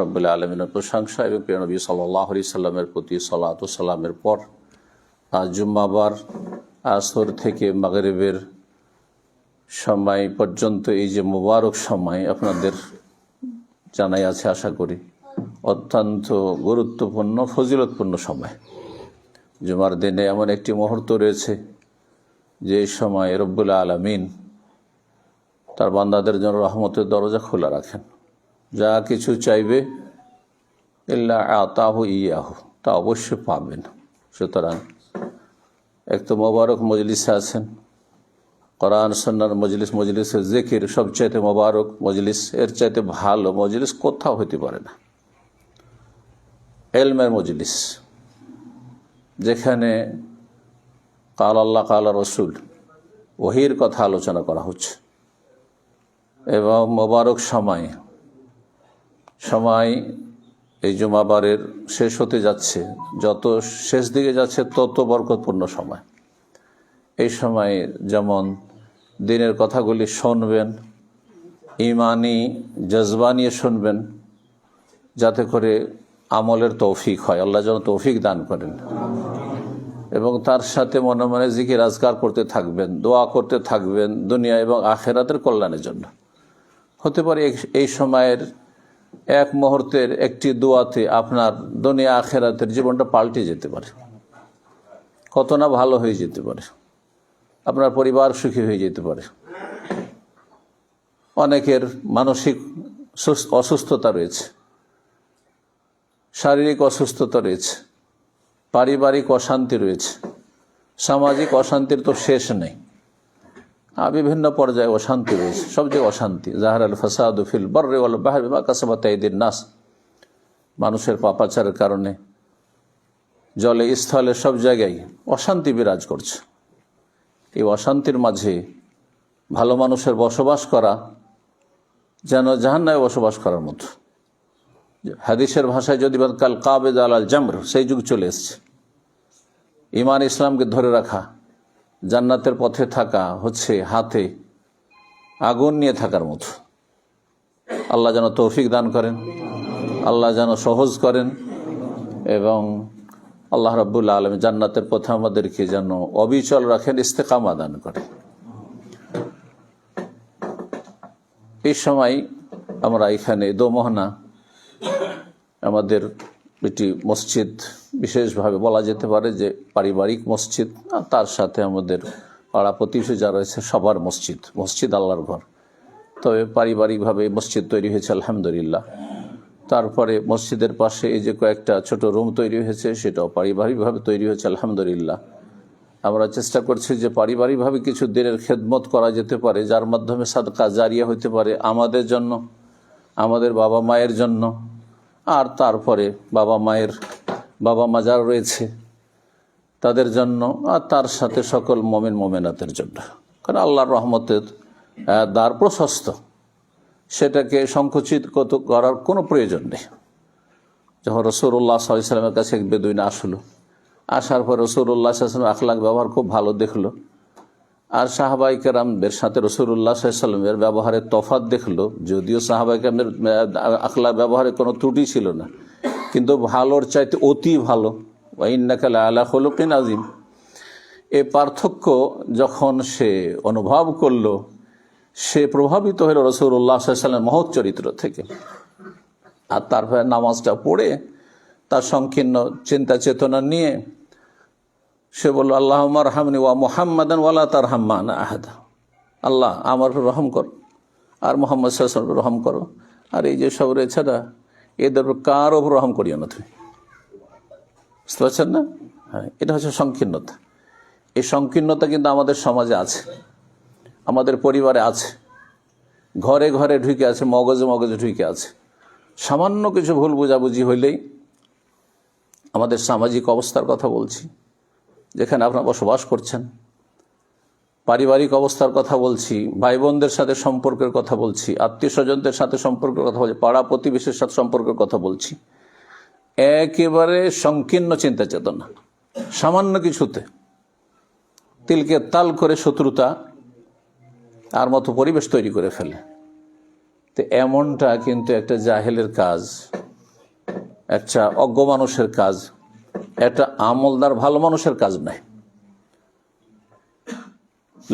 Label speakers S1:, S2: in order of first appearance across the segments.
S1: রব্বুল আলামিনের প্রশংসা এবং প্রিয় নবী সাল্লাল্লাহু আলাইহি সাল্লামের প্রতি সালাত ও সালামের পর আজ জুম্মাবার আসর থেকে মাগরিবের সময় পর্যন্ত এই যে মুবারক সময় আপনাদের জানাই আছে, আশা করি অত্যন্ত গুরুত্বপূর্ণ ফজিলতপূর্ণ সময়। জুমার দিনে এমন একটি মুহূর্ত রয়েছে যে সময় রব্বুল আলামিন তার বান্দাদের জন্য রহমতের দরজা খোলা রাখেন। যা কিছু চাইবে ইল্লা আতাহু ইয়াহু, তা অবশ্যই পাবেন। সুতরাং এক তো মোবারক মজলিসে আছেন, কোরআন সুন্নাহর মজলিস, মজলিসের জিকির, সবচাইতে মোবারক মজলিস, এর চাইতে ভালো মজলিস কোথাও হইতে পারে না। ইলমের মজলিস, যেখানে কাল আল্লাহ কাল রসুল ওহির কথা আলোচনা করা হচ্ছে এবং মোবারক সময় এই জুমাবারের শেষ হতে যাচ্ছে, যত শেষ দিকে যাচ্ছে তত বরকতপূর্ণ সময়। এই সময়ে যেমন দিনের কথাগুলি শুনবেন, ইমানি জজবা নিয়ে শুনবেন, যাতে করে আমলের তৌফিক হয়। আল্লাহ যেন তৌফিক দান করেন। এবং তার সাথে মনে মনে জিকির আজকার করতে থাকবেন, দোয়া করতে থাকবেন দুনিয়া এবং আখেরাতের কল্যাণের জন্য। হতে পারে এই সময়ের এক মুহূর্তের একটি দোয়াতে আপনার দুনিয়া আখেরাতের জীবনটা পাল্টে যেতে পারে, কত না ভালো হয়ে যেতে পারে, আপনার পরিবার সুখী হয়ে যেতে পারে। অনেকের মানসিক অসুস্থতা রয়েছে, শারীরিক অসুস্থতা রয়েছে, পারিবারিক অশান্তি রয়েছে, সামাজিক অশান্তির তো শেষ নেই। বিভিন্ন পর্যায়ে অশান্তি রয়েছে, সব জায়গায় অশান্তি। জাহারাল ফাসাদু ফিল বাররি ওয়াল বাহরি বিমা কাসাবাত আইদিন নাস, মানুষের পাপাচারের কারণে জলে স্থলে সব জায়গায় অশান্তি বিরাজ করছে। এই অশান্তির মাঝে ভালো মানুষের বসবাস করা যেন জাহান্নামে বসবাস করার মতো। হাদিসের ভাষায় যদি কাল কাবেদ আল জামর, সেই যুগ চলে এসছে। ইমান ইসলামকে ধরে রাখা, জান্নাতের পথে থাকা হচ্ছে হাতে আগুন নিয়ে থাকার মতো। আল্লাহ যেন তৌফিক দান করেন, আল্লাহ যেন সহজ করেন এবং আল্লাহ রাব্বুল আলামিন জান্নাতের পথে আমাদেরকে যেন অবিচল রাখেন, ইস্তেকামা দান করেন। এই সময় আমরা এখানে দোমোহনা আমাদের এটি মসজিদ, বিশেষভাবে বলা যেতে পারে যে পারিবারিক মসজিদ, আর তার সাথে আমাদের পাড়া প্রতিবেশী যা রয়েছে সবার মসজিদ। মসজিদ আল্লাহর ঘর, তবে পারিবারিকভাবে মসজিদ তৈরি হয়েছে আলহামদুলিল্লাহ। তারপরে মসজিদের পাশে এই যে কয়েকটা ছোট রুম তৈরি হয়েছে, সেটাও পারিবারিকভাবে তৈরি হয়েছে আলহামদুলিল্লাহ। আমরা চেষ্টা করছি যে পারিবারিকভাবে কিছু দিনের খেদমত করা যেতে পারে, যার মাধ্যমে সাদকা জারিয়া হতে পারে আমাদের জন্য, আমাদের বাবা মায়ের জন্য, আর তারপরে বাবা মা যারা রয়েছে তাদের জন্য, আর তার সাথে সকল মুমিন মুমিনাতের জন্য। কারণ আল্লাহর রহমতের দ্বার প্রশস্ত, সেটাকে সংকুচিত করার কোনো প্রয়োজন নেই। যখন রাসূলুল্লাহ সাল্লাল্লাহু আলাইহি ওয়াসাল্লামের কাছে এক বেদুইন আসার পর রাসূলুল্লাহ সাল্লাল্লাহু আলাইহি ওয়াসাল্লাম আখলাক ব্যবহার খুব ভালো দেখলো, আর সাহাবায়ে কেরামদের সাথে রাসূলুল্লাহ সাল্লাল্লাহু আলাইহি ওয়াসাল্লামের ব্যবহারের তফাৎ দেখলো। যদিও সাহাবায়ে কেরামদের আখলাক ব্যবহারে কোনো ত্রুটি ছিল না, কিন্তু ভালোর চাইতে অতি ভালো। ওয়া ইন্নাকা লাআলা খুলুকিন আযীম, এই পার্থক্য যখন সে অনুভব করলো, সে প্রভাবিত হলো রাসূলুল্লাহ সাল্লাল্লাহু আলাইহি ওয়াসাল্লামের মহৎ চরিত্র থেকে। আর তারপরে নামাজটা পড়ে তার সংকীর্ণ চিন্তা চেতনা নিয়ে সে বলল, আল্লাহুম্মা আরহামনি ওয়া মুহাম্মাদান ওয়ালা তারহাম মা'না আহাদা। আল্লাহ আমার উপর রহম করো আর মুহাম্মদ সাল্লাল্লাহু আলাইহি ওয়াসাল্লামের রহম করো, আর এই যে সব রয়েছে না এদের কার উপর রহম করিও না তুমি। বুঝতে পারছেন না? হ্যাঁ, এটা হচ্ছে সংকীর্ণতা। এই সংকীর্ণতা কিন্তু আমাদের সমাজে আছে, আমাদের পরিবারে আছে, ঘরে ঘরে ঢুকে আছে, মগজে মগজে ঢুকে আছে। সামান্য কিছু ভুল বোঝাবুঝি হইলেই, আমাদের সামাজিক অবস্থার কথা বলছি, যেখানে আপনারা বসবাস করছেন, পারিবারিক অবস্থার কথা বলছি, ভাই বোনদের সাথে সম্পর্কের কথা বলছি, আত্মীয় স্বজনদের সাথে সম্পর্কের কথা বলছি, পাড়া প্রতিবেশীর সাথে সম্পর্কের কথা বলছি। একেবারে সংকীর্ণ চিন্তা চেতনা, সামান্য কিছুতে তিলকে তাল করে শত্রুতা আর মতো পরিবেশ তৈরি করে ফেলে। তো এমনটা কিন্তু একটা জাহেলের কাজ, একটা অজ্ঞ মানুষের কাজ, একটা আমলদার ভালো মানুষের কাজ নয়।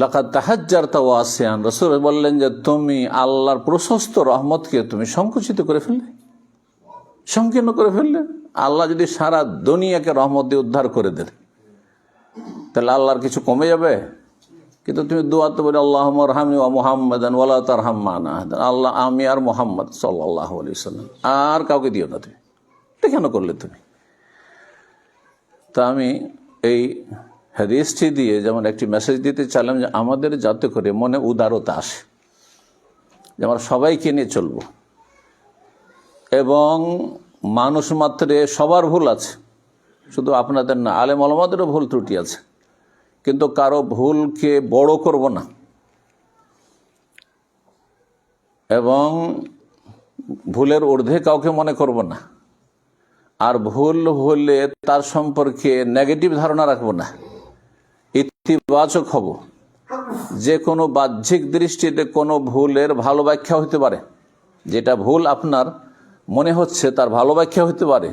S1: লাকাদ তাহাজ্জারতা ওয়াসিআন, রাসূল বললেন যে তুমি আল্লাহর প্রশস্ত রহমতকে তুমি সংকুচিত করে ফেললে, সংকীর্ণ করে ফেললে। আল্লাহ যদি সারা দুনিয়াকে রহমত দিয়ে উদ্ধার করে দেন তাহলে আল্লাহর কিছু কমে যাবে? কিন্তু তুমি দোয়াতে বলে আল্লাহুম্মা আরহামনি ওয়া মুহাম্মাদান ওয়ালা তারহাম মা'না আহাদান, আল্লাহ আমি আর মুহাম্মদ সাল্লাল্লাহু আলাইহি ওয়াসাল্লাম, আর কাউকে দিও না। তুমি এটা কেন করলে তুমি? তা আমি এই হাদিসটি দিয়ে যেমন একটি মেসেজ দিতে চাইলাম যে আমাদের যাতে করে মনে উদারতা আসে, যে আমরা সবাইকে নিয়ে চলব, এবং মানুষ মাত্রে সবার ভুল আছে, শুধু আপনাদের না, আলেম ওলামাদেরও ভুল ত্রুটি আছে, কিন্তু কারো ভুলকে বড় করব না এবং ভুলের ঊর্ধ্বে কাউকে মনে করব না, আর ভুল হলে তার সম্পর্কে নেগেটিভ ধারণা রাখবো না, ইতিবাচক হব। যে কোনো বাহ্যিক দৃষ্টিতে কোনো ভুলের ভালো ব্যাখ্যা হতে পারে, যেটা ভুল আপনার মনে হচ্ছে তার ভালো ব্যাখ্যা হতে পারে,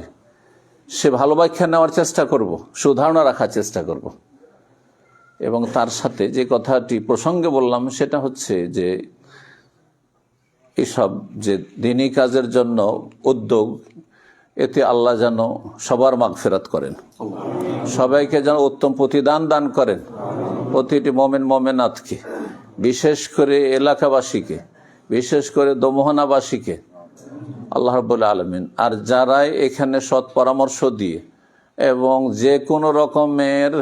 S1: সে ভালো ব্যাখ্যা নেওয়ার চেষ্টা করব, সুধারণা রাখার চেষ্টা করব। এবং তার সাথে যে কথাটি প্রসঙ্গে বললাম সেটা হচ্ছে যে এসব যে দ্বীনি কাজের জন্য উদ্যোগ, এতে আল্লাহ যেন সবার মাগফিরাত করেন, সবাইকে যেন উত্তম প্রতিদান দান করেন, প্রতিটি মোমেন মোমেনাতকে, বিশেষ করে এলাকাবাসীকে, বিশেষ করে দোমোহনাবাসীকে আল্লাহ রাব্বুল আলামিন। আর যারাই এখানে সৎ পরামর্শ দিয়ে এবং যে কোনো রকমের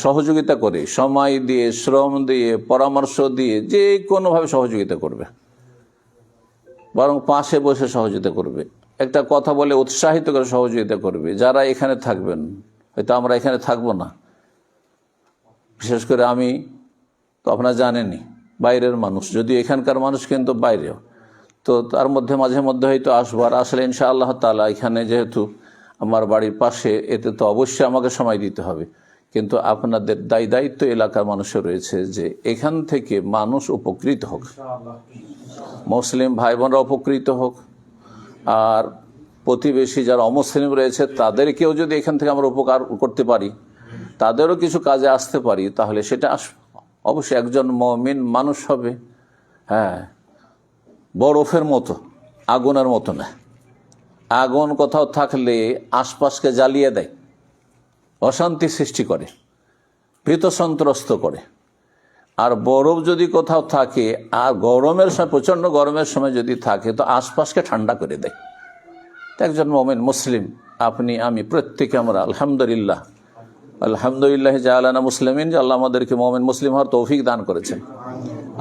S1: সহযোগিতা করে, সময় দিয়ে, শ্রম দিয়ে, পরামর্শ দিয়ে, যে কোনোভাবে সহযোগিতা করবে, বরং পাশে বসে সহযোগিতা করবে, একটা কথা বলে উৎসাহিত করে সহযোগিতা করবে। যারা এখানে থাকবেন, হয়তো আমরা এখানে থাকবো না, বিশেষ করে আমি তো আপনারা জানেনই বাইরের মানুষ, যদিও এখানকার মানুষ কিন্তু বাইরেও, তো তার মধ্যে মাঝে মধ্যে হয়তো আসবো। আর আসলে ইনশাআল্লাহ তাআলা এখানে যেহেতু আমার বাড়ির পাশে, এতে তো অবশ্যই আমাকে সময় দিতে হবে, কিন্তু আপনাদের দায়িত্ব এলাকার মানুষের রয়েছে যে এখান থেকে মানুষ উপকৃত হোক, মুসলিম ভাই বোনরা উপকৃত হোক, আর প্রতিবেশী যারা অমুসলিম রয়েছে তাদেরকেও যদি এখান থেকে আমরা উপকার করতে পারি, তাদেরও কিছু কাজে আসতে পারি, তাহলে সেটা অবশ্যই একজন মুমিন মানুষ হবে। হ্যাঁ, বরফের মতো, আগুনের মতো না। আগুন কোথাও থাকলে আশপাশকে জ্বালিয়ে দেয়, অশান্তি সৃষ্টি করে, ভীত সন্ত্রস্ত করে। আর বরফ যদি কোথাও থাকে, আর গরমের সময়, প্রচণ্ড গরমের সময় যদি থাকে, তো আশপাশকে ঠান্ডা করে দেয়। একজন মুমিন মুসলিম, আপনি আমি প্রত্যেকে আমরা আলহামদুলিল্লাহ, আলহামদুলিল্লাহ জাআলানা মুসলিমিন, যে আল্লাহ আমাদেরকে মুমিন মুসলিম হওয়ার তৌফিক দান করেছেন,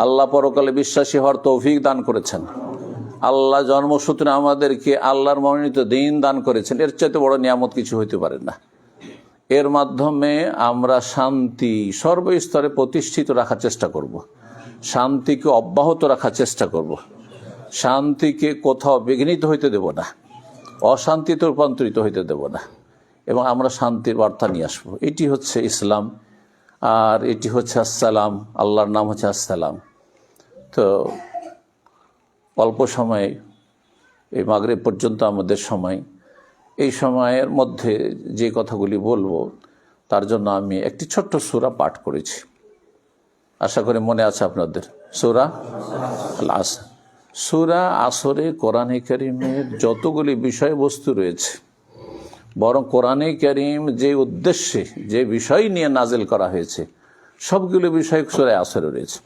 S1: আল্লাহ পরকালে বিশ্বাসী হওয়ার তৌফিক দান করেছেন, আল্লাহ জন্মসূত্রে আমাদেরকে আল্লাহর মনোনীত দ্বীন দান করেছেন। এর চাইতে বড় নিয়ামত কিছু হইতে পারে না। এর মাধ্যমে আমরা শান্তি সর্বস্তরে প্রতিষ্ঠিত রাখার চেষ্টা করব, শান্তিকে অব্যাহত রাখার চেষ্টা করব, শান্তিকে কোথাও বিঘ্নিত হইতে দেব না, অশান্তিতে রূপান্তরিত হইতে দেব না, এবং আমরা শান্তির বার্তা নিয়ে আসবো। এটি হচ্ছে ইসলাম, আর এটি হচ্ছে আসসালাম, আল্লাহর নাম হচ্ছে আসসালাম। তো অল্প সময়ে, এই মাগরিব পর্যন্ত আমাদের সময়, এই সময়ের মধ্যে যে কথাগুলি বলবো তার জন্য আমি একটি ছোট্ট সূরা পাঠ করেছি, আশা করি মনে আছে আপনাদের। সূরা আল আসর। সূরা আসরে কোরআনে কারীমের যতগুলি বিষয়বস্তু রয়েছে, বরং কোরআনে কারীম যে উদ্দেশ্যে, যে বিষয় নিয়ে নাজিল করা হয়েছে, সবগুলো বিষয় সূরা আসরে রয়েছে,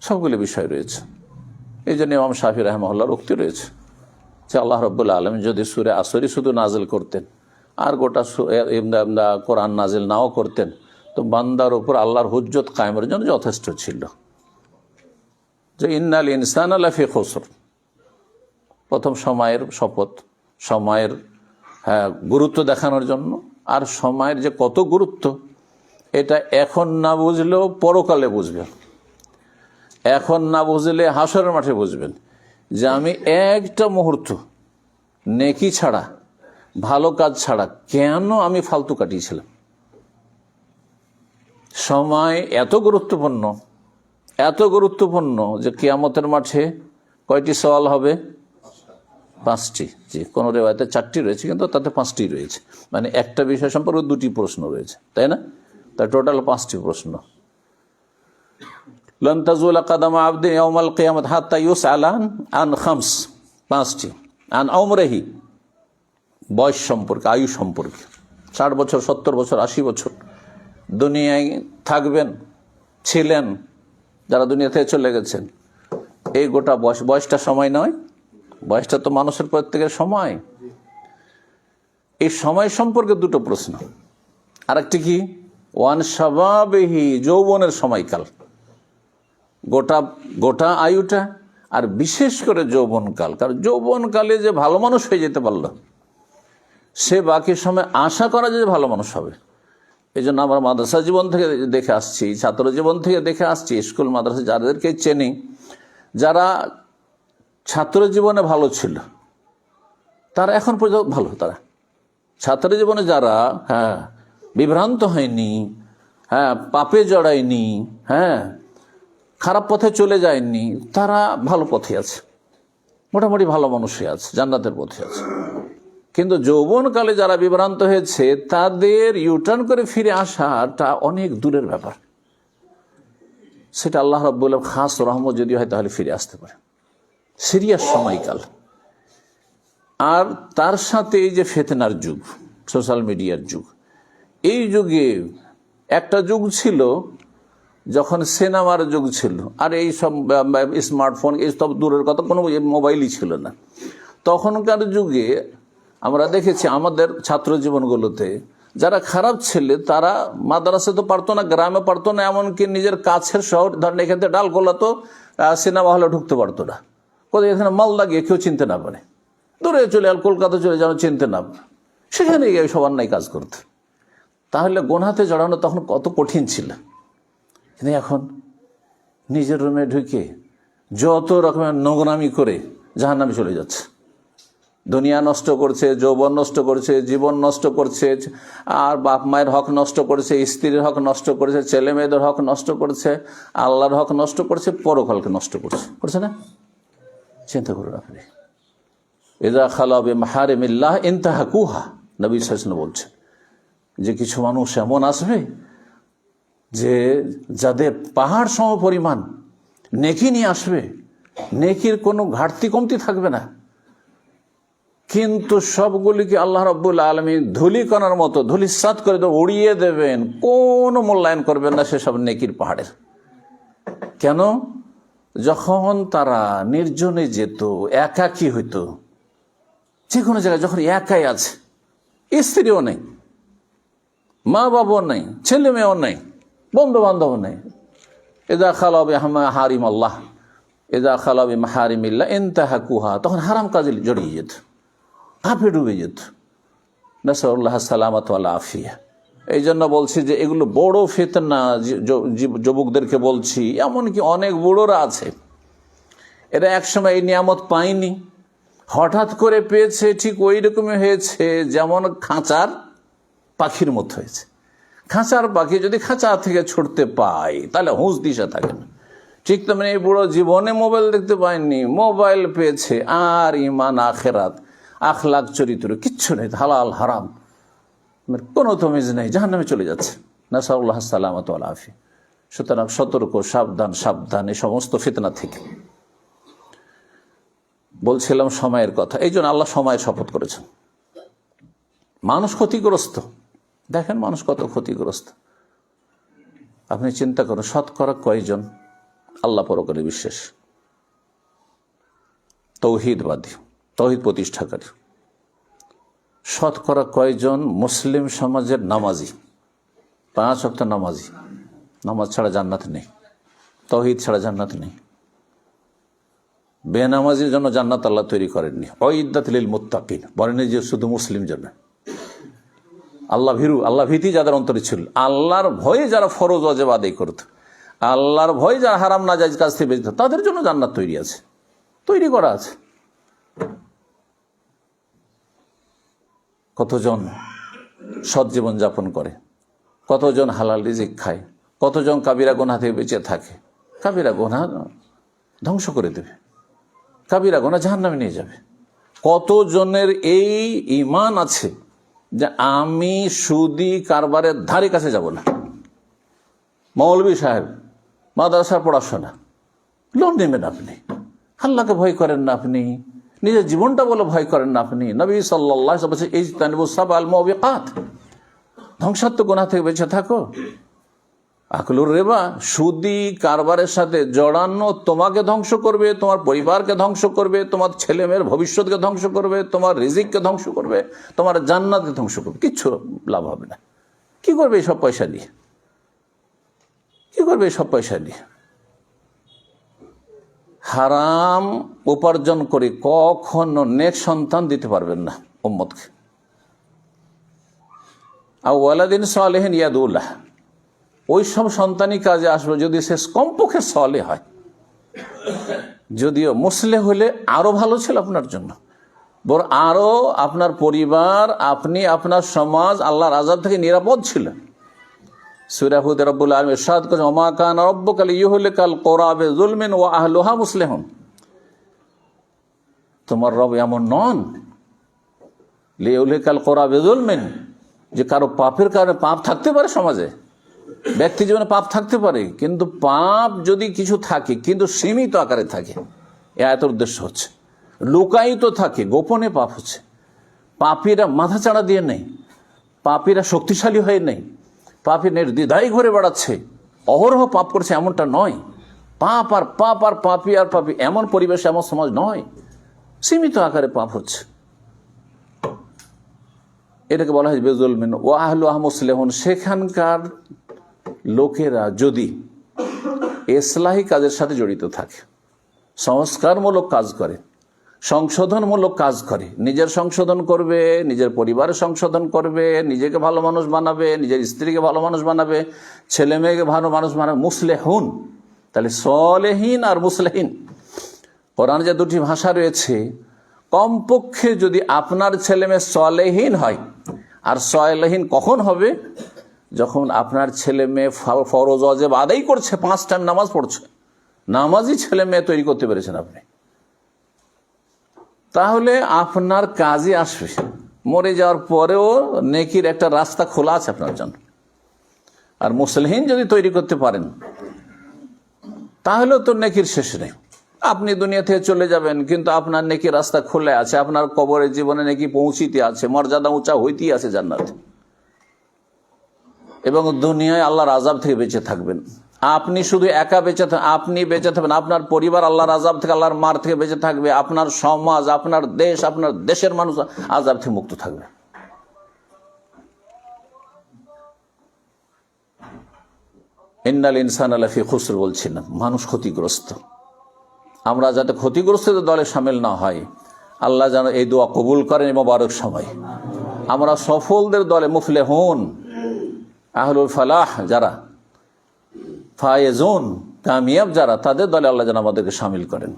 S1: সবগুলো বিষয় রয়েছে। এই জন্য ইমাম শাফিঈ রাহিমাহুল্লাহর উক্তি রয়েছে যে আল্লাহ রাব্বুল আলামিন যদি সূরা আসরই শুধু নাজিল করতেন, আর গোটা কোরআন নাজিল নাও করতেন, তো বান্দার উপর আল্লাহর হুজ্জত কায়েমের জন্য যথেষ্ট ছিল। যে ইন্নাল ইনসানা লাফি খুসর, প্রথম সময়ের শপথ, সময়ের গুরুত্ব দেখানোর জন্য। আর সময়ের যে কত গুরুত্ব, এটা এখন না বুঝলেও পরকালে বুঝবেন, এখন না বুঝলে হাসরের মাঠে বুঝবেন যে আমি একটা মুহূর্ত নেকি ছাড়া, ভালো কাজ ছাড়া কেন আমি ফালতু কাটিয়েছিলাম। সময় এত গুরুত্বপূর্ণ, এত গুরুত্বপূর্ণ যে কিয়ামতের মাঠে কয়টি সওয়াল হবে? 5টি, জি, কোনো রেওয়ায়তে 4টি রয়েছে, কিন্তু তাতে 5টি রয়েছে, মানে একটা বিষয় সম্পর্কে 2টি প্রশ্ন রয়েছে, তাই না? তার টোটাল 5টি প্রশ্ন। লান তাজুলা কাদামা আবদি ইয়াউমাল কিয়ামাত হাত্তা ইউসআলা আন খামস, 5টি। আন উমরিহি, বয়স সম্পর্কে, আয়ু সম্পর্কে, 60 বছর, 70 বছর, 80 বছর দুনিয়ায় থাকবেন, ছিলেন, যারা দুনিয়া থেকে চলে গেছেন, এই গোটা বয়সটা সময় নয়, বয়সটা তো মানুষের প্রত্যেকের সময়। এই সময় সম্পর্কে 2টো প্রশ্ন। আরেকটি কি? ওয়ান শাবাবিহি, যৌবনের সময়কাল, গোটা আয়ুটা, আর বিশেষ করে যৌবনকাল। কারণ যৌবনকালে যে ভালো মানুষ হয়ে যেতে পারলো, সে বাকি সময় আশা করা যায় যে ভালো মানুষ হবে। এই জন্য আমরা মাদ্রাসা জীবন থেকে দেখে আসছি, ছাত্র জীবন থেকে দেখে আসছি, স্কুল মাদ্রাসা যাদেরকে চেনি, যারা ছাত্র জীবনে ভালো ছিল, তারা এখন পর্যন্ত ভালো। তারা ছাত্র জীবনে যারা বিভ্রান্ত হয়নি, পাপে জড়ায়নি, খারাপ পথে চলে যায়নি, তারা ভালো পথে আছে, মোটামুটি ভালো মানুষই আছে, জান্নাতের পথে আছে। কিন্তু যৌবনকালে যারা বিভ্রান্ত হয়েছে, তাদের ইউটার্ন করে ফিরে আসাটা অনেক দূরের ব্যাপার। সেটা আল্লাহ রাব্বুল খাস রহমত যদি হয় তাহলে ফিরে আসতে পারে। সিরিয়াস সময়কাল। আর তার সাথে এই যে ফিতনার যুগ, সোশ্যাল মিডিয়ার যুগ, এই যুগে একটা যুগ ছিল যখন সিনেমার যুগ ছিল, আর এই সব স্মার্টফোন, এই সব দূরের কথা, কোনো মোবাইলই ছিল না। তখনকার যুগে আমরা দেখেছি আমাদের ছাত্র জীবনগুলোতে যারা খারাপ ছেলে, তারা মাদ্রাসা তো পারতো না, গ্রামে পারতো না, এমনকি নিজের কাছের শহর, ধরেন এখান থেকে ডালগোলা তো সিনেমা হলে ঢুকতে পারতো না, কোথায় এখানে মালদা গিয়ে কেউ চিনতে না পারে, দূরে চলে আর কলকাতা চলে যেন চিনতে না পারে, সেখানে গিয়ে সব অন্যায় কাজ করতে। তাহলে গোনাতে জড়ানো তখন কত কঠিন ছিল। কিন্তু এখন নিজের রুমে ঢুকে যত রকমের নোংরামি করে জাহান্নামে চলে যাচ্ছে। দুনিয়া নষ্ট করছে, যৌবন নষ্ট করছে, জীবন নষ্ট করছে, আর বাপ মায়ের হক নষ্ট করছে, স্ত্রীর হক নষ্ট করছে, ছেলে মেয়েদের হক নষ্ট করছে, আল্লাহর হক নষ্ট করছে, পরকালকে নষ্ট করছে না? চিন্তা করুন আপনি। ইযা খালা বিমাহারিমিল্লাহ ইনতাহাকুহা, নবী সাল্লাল্লাহু আলাইহি ওয়াসাল্লাম বলছেন যে কিছু মানুষ এমন আসবে যে যাদের পাহাড় সম পরিমাণ নেকি নিয়ে আসবে, নেকির কোনো ঘাটতি কমতি থাকবে না, কিন্তু সবগুলিকে আল্লাহ রাব্বুল আলামিন ধূলিকণার মতো ধূলিসাৎ করে উড়িয়ে দেবেন, কোনো মূল্যায়ন করবেন না সেসব নেকির পাহাড়ের। কেন? যখন তারা নির্জনে যেত, একাকী হইত, যে কোনো জায়গায় যখন একাই আছে, স্ত্রীও নেই, মা বাবাও নেই, ছেলে মেয়েও নেই, বন্ধু বান্ধব নেই, ইযা খালা বিমাহারিম আল্লাহ, ইযা খালা বিমাহারিমিল্লাহ ইনতাহাকুহা, তখন হারাম কাজে জড়িয়ে যেত, পাপে ডুবে যেত। নাসআলুল্লাহ সালামাত ওয়াল আফিয়া। এই জন্য বলছি যে এগুলো বড় ফিতনা, যুবকদেরকে বলছি, এমনকি অনেক বুড়োরা আছে, এরা একসময় এই নিয়ামত পায়নি, হঠাৎ করে পেয়েছে, ঠিক ওই রকমই হয়েছে যেমন খাঁচার পাখির মতো হয়েছে। খাঁচার পাখি যদি খাঁচা থেকে ছুটতে পায় তাহলে হুঁশ দিশা থাকে না, ঠিক তেমনি এই বুড়ো জীবনে মোবাইল দেখতে পায়নি, মোবাইল পেয়েছে, আর ইমান, আখেরাত, আখলাক, চরিত্র কিচ্ছু নেই, হালাল হারাম কোনো তমিজ নেই, জাহান্নামে চলে যাচ্ছে। নাসআলুল্লাহ সালামাত ওয়াল আফিয়া। সুতরাং সতর্ক, সাবধান এই সমস্ত ফিতনা থেকে। বলছিলাম সময়ের কথা, এই জন্য আল্লাহ সময়ের শপথ করেছেন। মানুষ ক্ষতিগ্রস্ত, দেখেন মানুষ কত ক্ষতিগ্রস্ত। আপনি চিন্তা করুন, শতকরা কয়জন আল্লাহ পরকালে বিশ্বাস, তৌহিদবাদী, তৌহিদ প্রতিষ্ঠাকারী? শতকরা কয়জন মুসলিম সমাজের নামাজি, 5 ওয়াক্ত নামাজি? নামাজ ছাড়া জান্নাত নেই, তৌহিদ ছাড়া জান্নাত নেই। বেনামাজির জন্য জান্নাত আল্লাহ তৈরি করেননি। উইদ্দাত লিল মুত্তাকিন, বলেনি যে শুধু মুসলিম জন্য। আল্লাহ ভীরু, আল্লাহ ভীতি যাদের অন্তরে ছিল, আল্লাহর ভয়ে যারা ফরজ ওয়াজিব আদায় করত, আল্লাহর ভয়ে যারা হারাম নাজায়েজ কাজ থেকে বেঁচে, তাদের জন্য জান্নাত তৈরি আছে, তৈরি করা আছে। কতজন সৎ জীবন যাপন করে, কতজন হালাল রিজিক খায়, কতজন কাবিরা গুনাহ থেকে বেঁচে থাকে। কাবিরা গুনাহ ধ্বংস করে দেবে, কাবিরা গুনাহ জাহান্নামে নিয়ে যাবে। কতজনের এই ঈমান আছে যে আমি সুদি কারবারের ধারে কাছে যাব না? মৌলভী সাহেব, মাদ্রাসার পড়াশোনা, লোন নেবেন আপনি, আল্লাহকে ভয় করেন না আপনি, নিজের জীবনটা বলে ভয় করেন না আপনি। নবী সাল্লাল্লাহু আলাইহি ওয়াসাল্লাম বলেছেন ইজতানিবু সাবআল মুবিকাত, ধ্বংসাত্মক গুনাহ থেকে বেঁচে থাকো। আকলুর রিবা, সুদি কারবারের সাথে জড়ানো তোমাকে ধ্বংস করবে, তোমার পরিবারকে ধ্বংস করবে, তোমার ছেলে মেয়ের ভবিষ্যৎকে ধ্বংস করবে, তোমার রিজিককে ধ্বংস করবে, তোমার জান্নাতকে ধ্বংস করবে, কিচ্ছু লাভ হবে না। কি করবে এইসব পয়সা নিয়ে? কি করবে এইসব পয়সা নিয়ে? হারাম উপার্জন করে কখনো নেক সন্তান দিতে পারবেন না উম্মতকে। আও ওয়ালাদিন সালেহিন ইয়াদুল্লাহ, ওই সব সন্তানই কাজে আসবে যদি সে কমপক্ষে সলে হয়। যদিও মুসলে হলে আরো ভালো ছিল আপনার জন্য, বরং আরো আপনার পরিবার, আপনি, আপনার সমাজ আল্লাহর আযাব থেকে নিরাপদ ছিল। সূরা হুদ রব্বুল আলামিন ইরশাদ করেন, ওমা কানা রাব্বুকা লিইহলিকাল কুরা বিযুলমিন ওয়া আহলুহা মুসলিহুন। তোমার রব এমন নন লিইহলিকাল কুরা বিযুলমিন, যে কারো পাপের কারণে পাপ থাকতে পারে সমাজে, ব্যক্তি জীবনে পাপ থাকতে পারে, কিন্তু পাপ যদি কিছু থাকে কিন্তু সীমিত আকারে থাকে, এ আয়াতের উদ্দেশ্য হচ্ছে লুকায়িত থাকে, গোপনে পাপ হচ্ছে। পাপীরা মাথা চাড়া দিয়ে নেই, পাপীরা শক্তিশালী হয়ে নেই, পাপী নির্দ্বিধায় ঘুরে বেড়াচ্ছে, অহরহ পাপ করছে এমনটা নয়। পাপ আর পাপ আর পাপী আর পাপী, এমন পরিবেশ, এমন সমাজ নয়, সীমিত আকারে পাপ হচ্ছে। এটাকে বলা হয় বেজুলমিন ও আহলুহা মুসলিহুন। সেখানকার লোকেরা যদি ইসলাহি কাজের সাথে জড়িত থাকে, সংস্কারমূলক কাজ করে, সংশোধনমূলক কাজ করে, নিজের সংশোধন করবে, নিজের পরিবারের সংশোধন করবে, নিজেকে ভালো মানুষ বানাবে, নিজের স্ত্রীকে ভালো মানুষ বানাবে, ছেলে মেয়েকে ভালো মানুষ বানাবে, মুসলেহুন। তাহলে সলেহীন আর মুসলেহীন, কোরআনে যে দুটি ভাষা রয়েছে, কমপক্ষে যদি আপনার ছেলে মেয়ে সলেহীন হয়, আর সলেহীন কখন হবে? যখন আপনার ছেলে মেয়ে ফরজ ওয়াজিব আদায় করছে, 5 টাইম নামাজ পড়ছে, নামাজি ছেলে মেয়ে তৈরি করতে পেরেছেন আপনি, তাহলে আপনার কাজে আসবে। মরে যাওয়ার পরেও নেকির একটা রাস্তা খোলা আছে আপনার জন্য। আর মুসলিহীন যদি তৈরি করতে পারেন, তাহলেও তো নেকির শেষ নেই। আপনি দুনিয়া থেকে চলে যাবেন, কিন্তু আপনার নেকির রাস্তা খোলা আছে, আপনার কবরের জীবনে নেকি পৌঁছিতে আছে, মর্যাদা উঁচা হইতেই আছে জান্নাতে, এবং দুনিয়ায় আল্লাহর আযাব থেকে বেঁচে থাকবেন। আপনি শুধু একা বেঁচে আপনি বেঁচে থাকবেন, আপনার পরিবার আল্লাহর আযাব থেকে, আল্লাহর মার থেকে বেঁচে থাকবে, আপনার সমাজ, আপনার দেশ, আপনার দেশের মানুষ আযাব থেকে মুক্ত থাকবে। ইন্নাল ইনসানা লাফি খুসর বলছিলাম, মানুষ ক্ষতিগ্রস্ত। আমরা যাতে ক্ষতিগ্রস্তদের দলে শামিল না হয়, আল্লাহ যেন এই দোয়া কবুল করেন। মোবারক সময় আমরা সফলদের দলে, মুফলিহুন, আহলুল ফালাহ যারা, ফায়েজুন, কামিয়াব যারা, তাদের দলে আল্লাহ যেন আমাদেরকে শামিল করেন।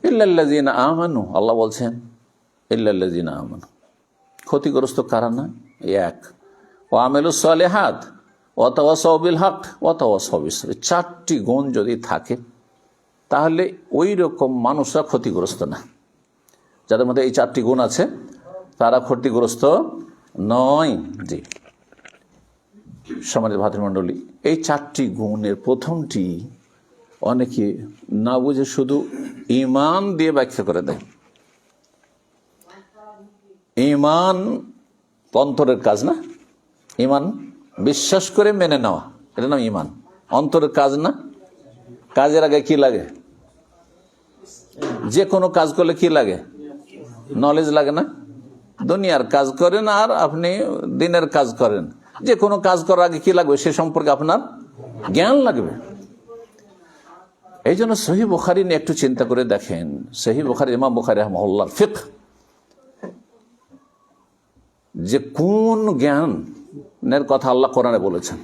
S1: ইল্লাল্লাযিনা আমানু, আল্লাহ বলছেন ইল্লাল্লাযিনা আমানু। ক্ষতিগ্রস্ত কারা না? এক, ওয়া আমিলুস সালিহাত ওয়া তাওয়াসাউ বিল হক ওয়া তাওয়াসাউ বিস সবর। 4টি গুণ যদি থাকে, তাহলে ওই রকম মানুষরা ক্ষতিগ্রস্ত না। যাদের মধ্যে এই 4টি গুণ আছে, তারা ক্ষতিগ্রস্ত নয়। জি সমাজের ভাতৃমণ্ডলী, এই 4টি গুণের প্রথমটি অনেকে না বুঝে শুধু ঈমান দিয়ে ব্যাখ্যা করে দেয়। ঈমান অন্তরের কাজ না, ঈমান বিশ্বাস করে মেনে নেওয়া, এটা নাম ঈমান। অন্তরের কাজ না। কাজের আগে কি লাগে? যে কোনো কাজ করলে কি লাগে? নলেজ লাগে না? দুনিয়ার কাজ করেন আর আপনি দিনের কাজ করেন, যে কোনো কাজ করার আগে কি লাগবে? সে সম্পর্কে আপনার জ্ঞান লাগবে। এই জন্য সহিহ বুখারী নিয়ে একটু চিন্তা করে দেখেন। সহিহ বুখারী, ইমাম বুখারী রাহিমাহুল্লাহর ফিকহ, যে কোন জ্ঞানের কথা আল্লাহ কোরআনে বলেছেন,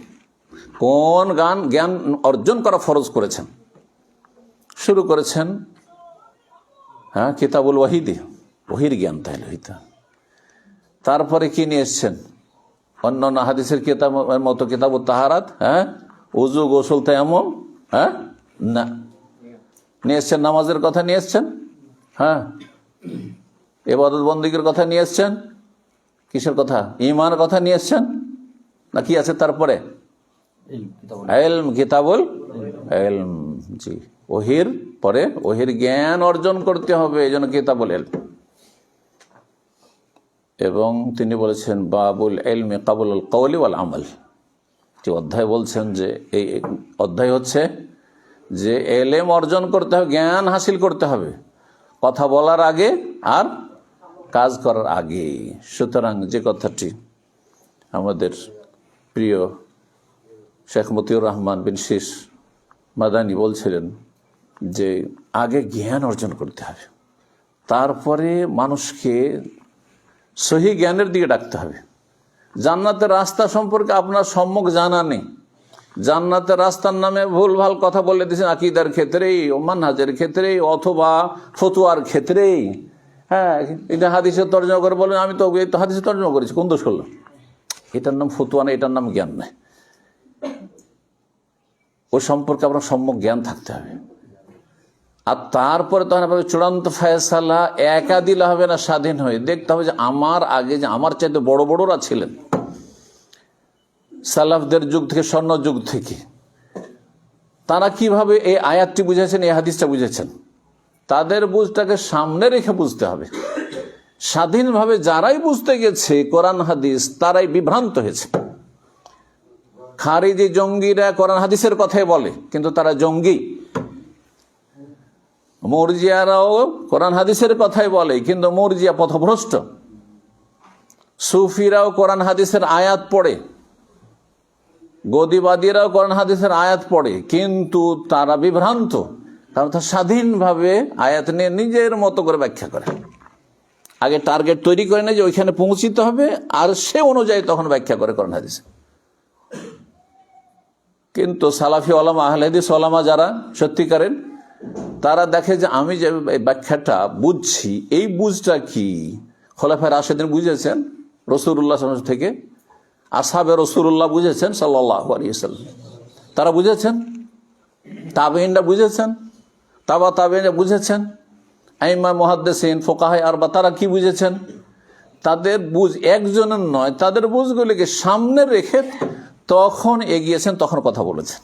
S1: কোন জ্ঞান অর্জন করা ফরজ করেছেন। শুরু করেছেন কিতাবুল ওয়াহিদি, ওহির জ্ঞান তাহলে হইতে। তারপরে কি নিয়ে এসছেন? অন্যান্য হাদিসের কিতাবের মতো কিতাবুত তাহারাত, উযু, গোসল, তায়াম্মুম, না নিয়ে এসছেন। নামাজের কথা নিয়ে এসছেন, ইবাদত বন্দেগীর কথা নিয়ে এসছেন, কিসের কথা? ঈমানের কথা নিয়ে এসছেন না কি আছে তারপরে? ইলম, কিতাবুল ইলম। জি, ওহির পরে ওহির জ্ঞান অর্জন করতে হবে, এই জন্য কিতাবুল ইলম। এবং তিনি বলেছেন বাবুল ইলমি কাবুলুল কওলি ওয়াল আমাল। যে অধ্যায় বলছেন যে এই অধ্যায় হচ্ছে যে ইলম অর্জন করতে হবে, জ্ঞান হাসিল করতে হবে কথা বলার আগে আর কাজ করার আগে। সুতরাং যে কথাটি আমাদের প্রিয় শেখ মতিউর রহমান বিন শীশ মাদানী বলছিলেন যে আগে জ্ঞান অর্জন করতে হবে, তারপরে মানুষকে সহি জ্ঞানের দিকে ডাকতে হবে। জান্নাতের রাস্তা সম্পর্কে আপনার সম্যক জানা নেই, জান্নাতের রাস্তার নামে ভুলভাল কথা বলে দিয়েছেন আকীদার ক্ষেত্রেই, মানহাজের ক্ষেত্রেই, অথবা ফতুয়ার ক্ষেত্রেই। হ্যাঁ, এটা হাদিসের তর্জমা করে বলেন আমি তো হাদিসের তর্জমা করেছি, কোন দোষ করলাম? এটার নাম ফতুয়া না, এটার নাম জ্ঞান নয়। ও সম্পর্কে আপনার সম্যক জ্ঞান থাকতে হবে। আর তারপরে তখন আপনার চূড়ান্ত ফয়সালা একা দিলে হবে না, স্বাধীন হয়ে দেখতে হবে যে আমার আগে যে আমার চাইতে বড় বড়রা ছিলেন সালাফদের যুগ থেকে, স্বর্ণ যুগ থেকে, তারা কিভাবে এই আয়াতটি বুঝেছেন, এই হাদিসটা বুঝেছেন, তাদের বুঝটাকে সামনে রেখে বুঝতে হবে। স্বাধীনভাবে যারাই বুঝতে গেছে কোরআন হাদিস, তারাই বিভ্রান্ত হয়েছে। খারিজি জঙ্গিরা কোরআন হাদিসের কথাই বলে কিন্তু তারা জঙ্গি। মুরজিয়ারাও কোরআন হাদিসের কথাই বলে কিন্তু মুরজিয়া পথভ্রষ্ট। সুফিরাও কোরআন হাদিসের আয়াত পড়ে, গদিবাদীরাও কোরআন হাদিসের আয়াত পড়ে কিন্তু তারা বিভ্রান্ত, কারণ তারা স্বাধীনভাবে আয়াত নিয়ে নিজের মতো করে ব্যাখ্যা করে। আগে টার্গেট তৈরি করে নেয় যে ওইখানে পৌঁছিতে হবে, আর সে অনুযায়ী তখন ব্যাখ্যা করে কোরআন হাদিসে। কিন্তু সালাফি ওলামা, আহলে হাদিস ওলামা যারা সত্যিকারের, তারা দেখে যে আমি যে ব্যাখ্যাটা বুঝছি, এই বুঝটা কি খোলাফায়ে রাশেদিন বুঝেছেন রাসূলুল্লাহ সাল্লাল্লাহু আলাইহি ওয়াসাল্লাম থেকে, আসহাবে রাসূলুল্লাহ বুঝেছেন সাল্লাল্লাহু আলাইহি ওয়াসাল্লাম, তারা বুঝেছেন, তাবেঈনরা বুঝেছেন, তাবা তাবেঈনরা বুঝেছেন, আইম্মা মুহাদ্দিসিন ফুকাহায়ে আরবা তারা কি বুঝেছেন, তাদের বুঝ একজনের নয়, তাদের বুঝগুলিকে সামনে রেখে তখন এগিয়েছেন, তখন কথা বলেছেন।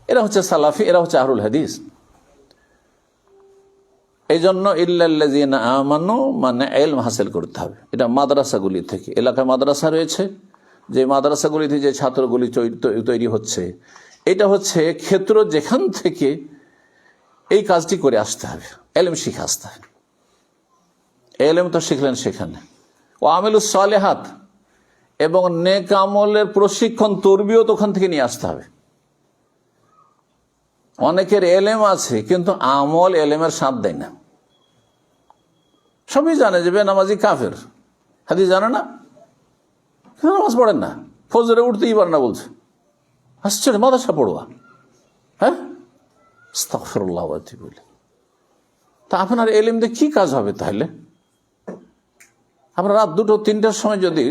S1: এরা হচ্ছে সালাফি, এরা হচ্ছে আহলুল হাদিস। এই জন্য ইল্লাল্লাযীনা আমানু মানে ইলম হাসিল করতে হবে। এটা মাদ্রাসাগুলি থেকে, এলাকায় মাদ্রাসা রয়েছে, যে মাদ্রাসাগুলিতে যে ছাত্রগুলি তৈরি হচ্ছে, এটা হচ্ছে ক্ষেত্র যেখান থেকে এই কাজটি করে আসতে হবে, ইলম শিখে আসতে হবে। ইলম তো শিখলেন সেখানে, ও আমিলুস সালেহাত এবং নেক আমলের প্রশিক্ষণ, তরবিয়ত ওখান থেকে নিয়ে আসতে হবে। অনেকের এলেম আছে কিন্তু আমল এলেমের সাথ দেয় না। সবই জানে যে বেনামাজি কাফের, হাদিস জানে না, নামাজ পড়েন না, ফজরে উঠতেই পারে না বলছে, আশ্চর্য, মাদ্রাসা পড়ুয়া। হ্যাঁ, আস্তাগফিরুল্লাহ বলে তা আপনার এলেম দিয়ে কি কাজ হবে? তাহলে আপনার রাত 2-3টার সময় যদি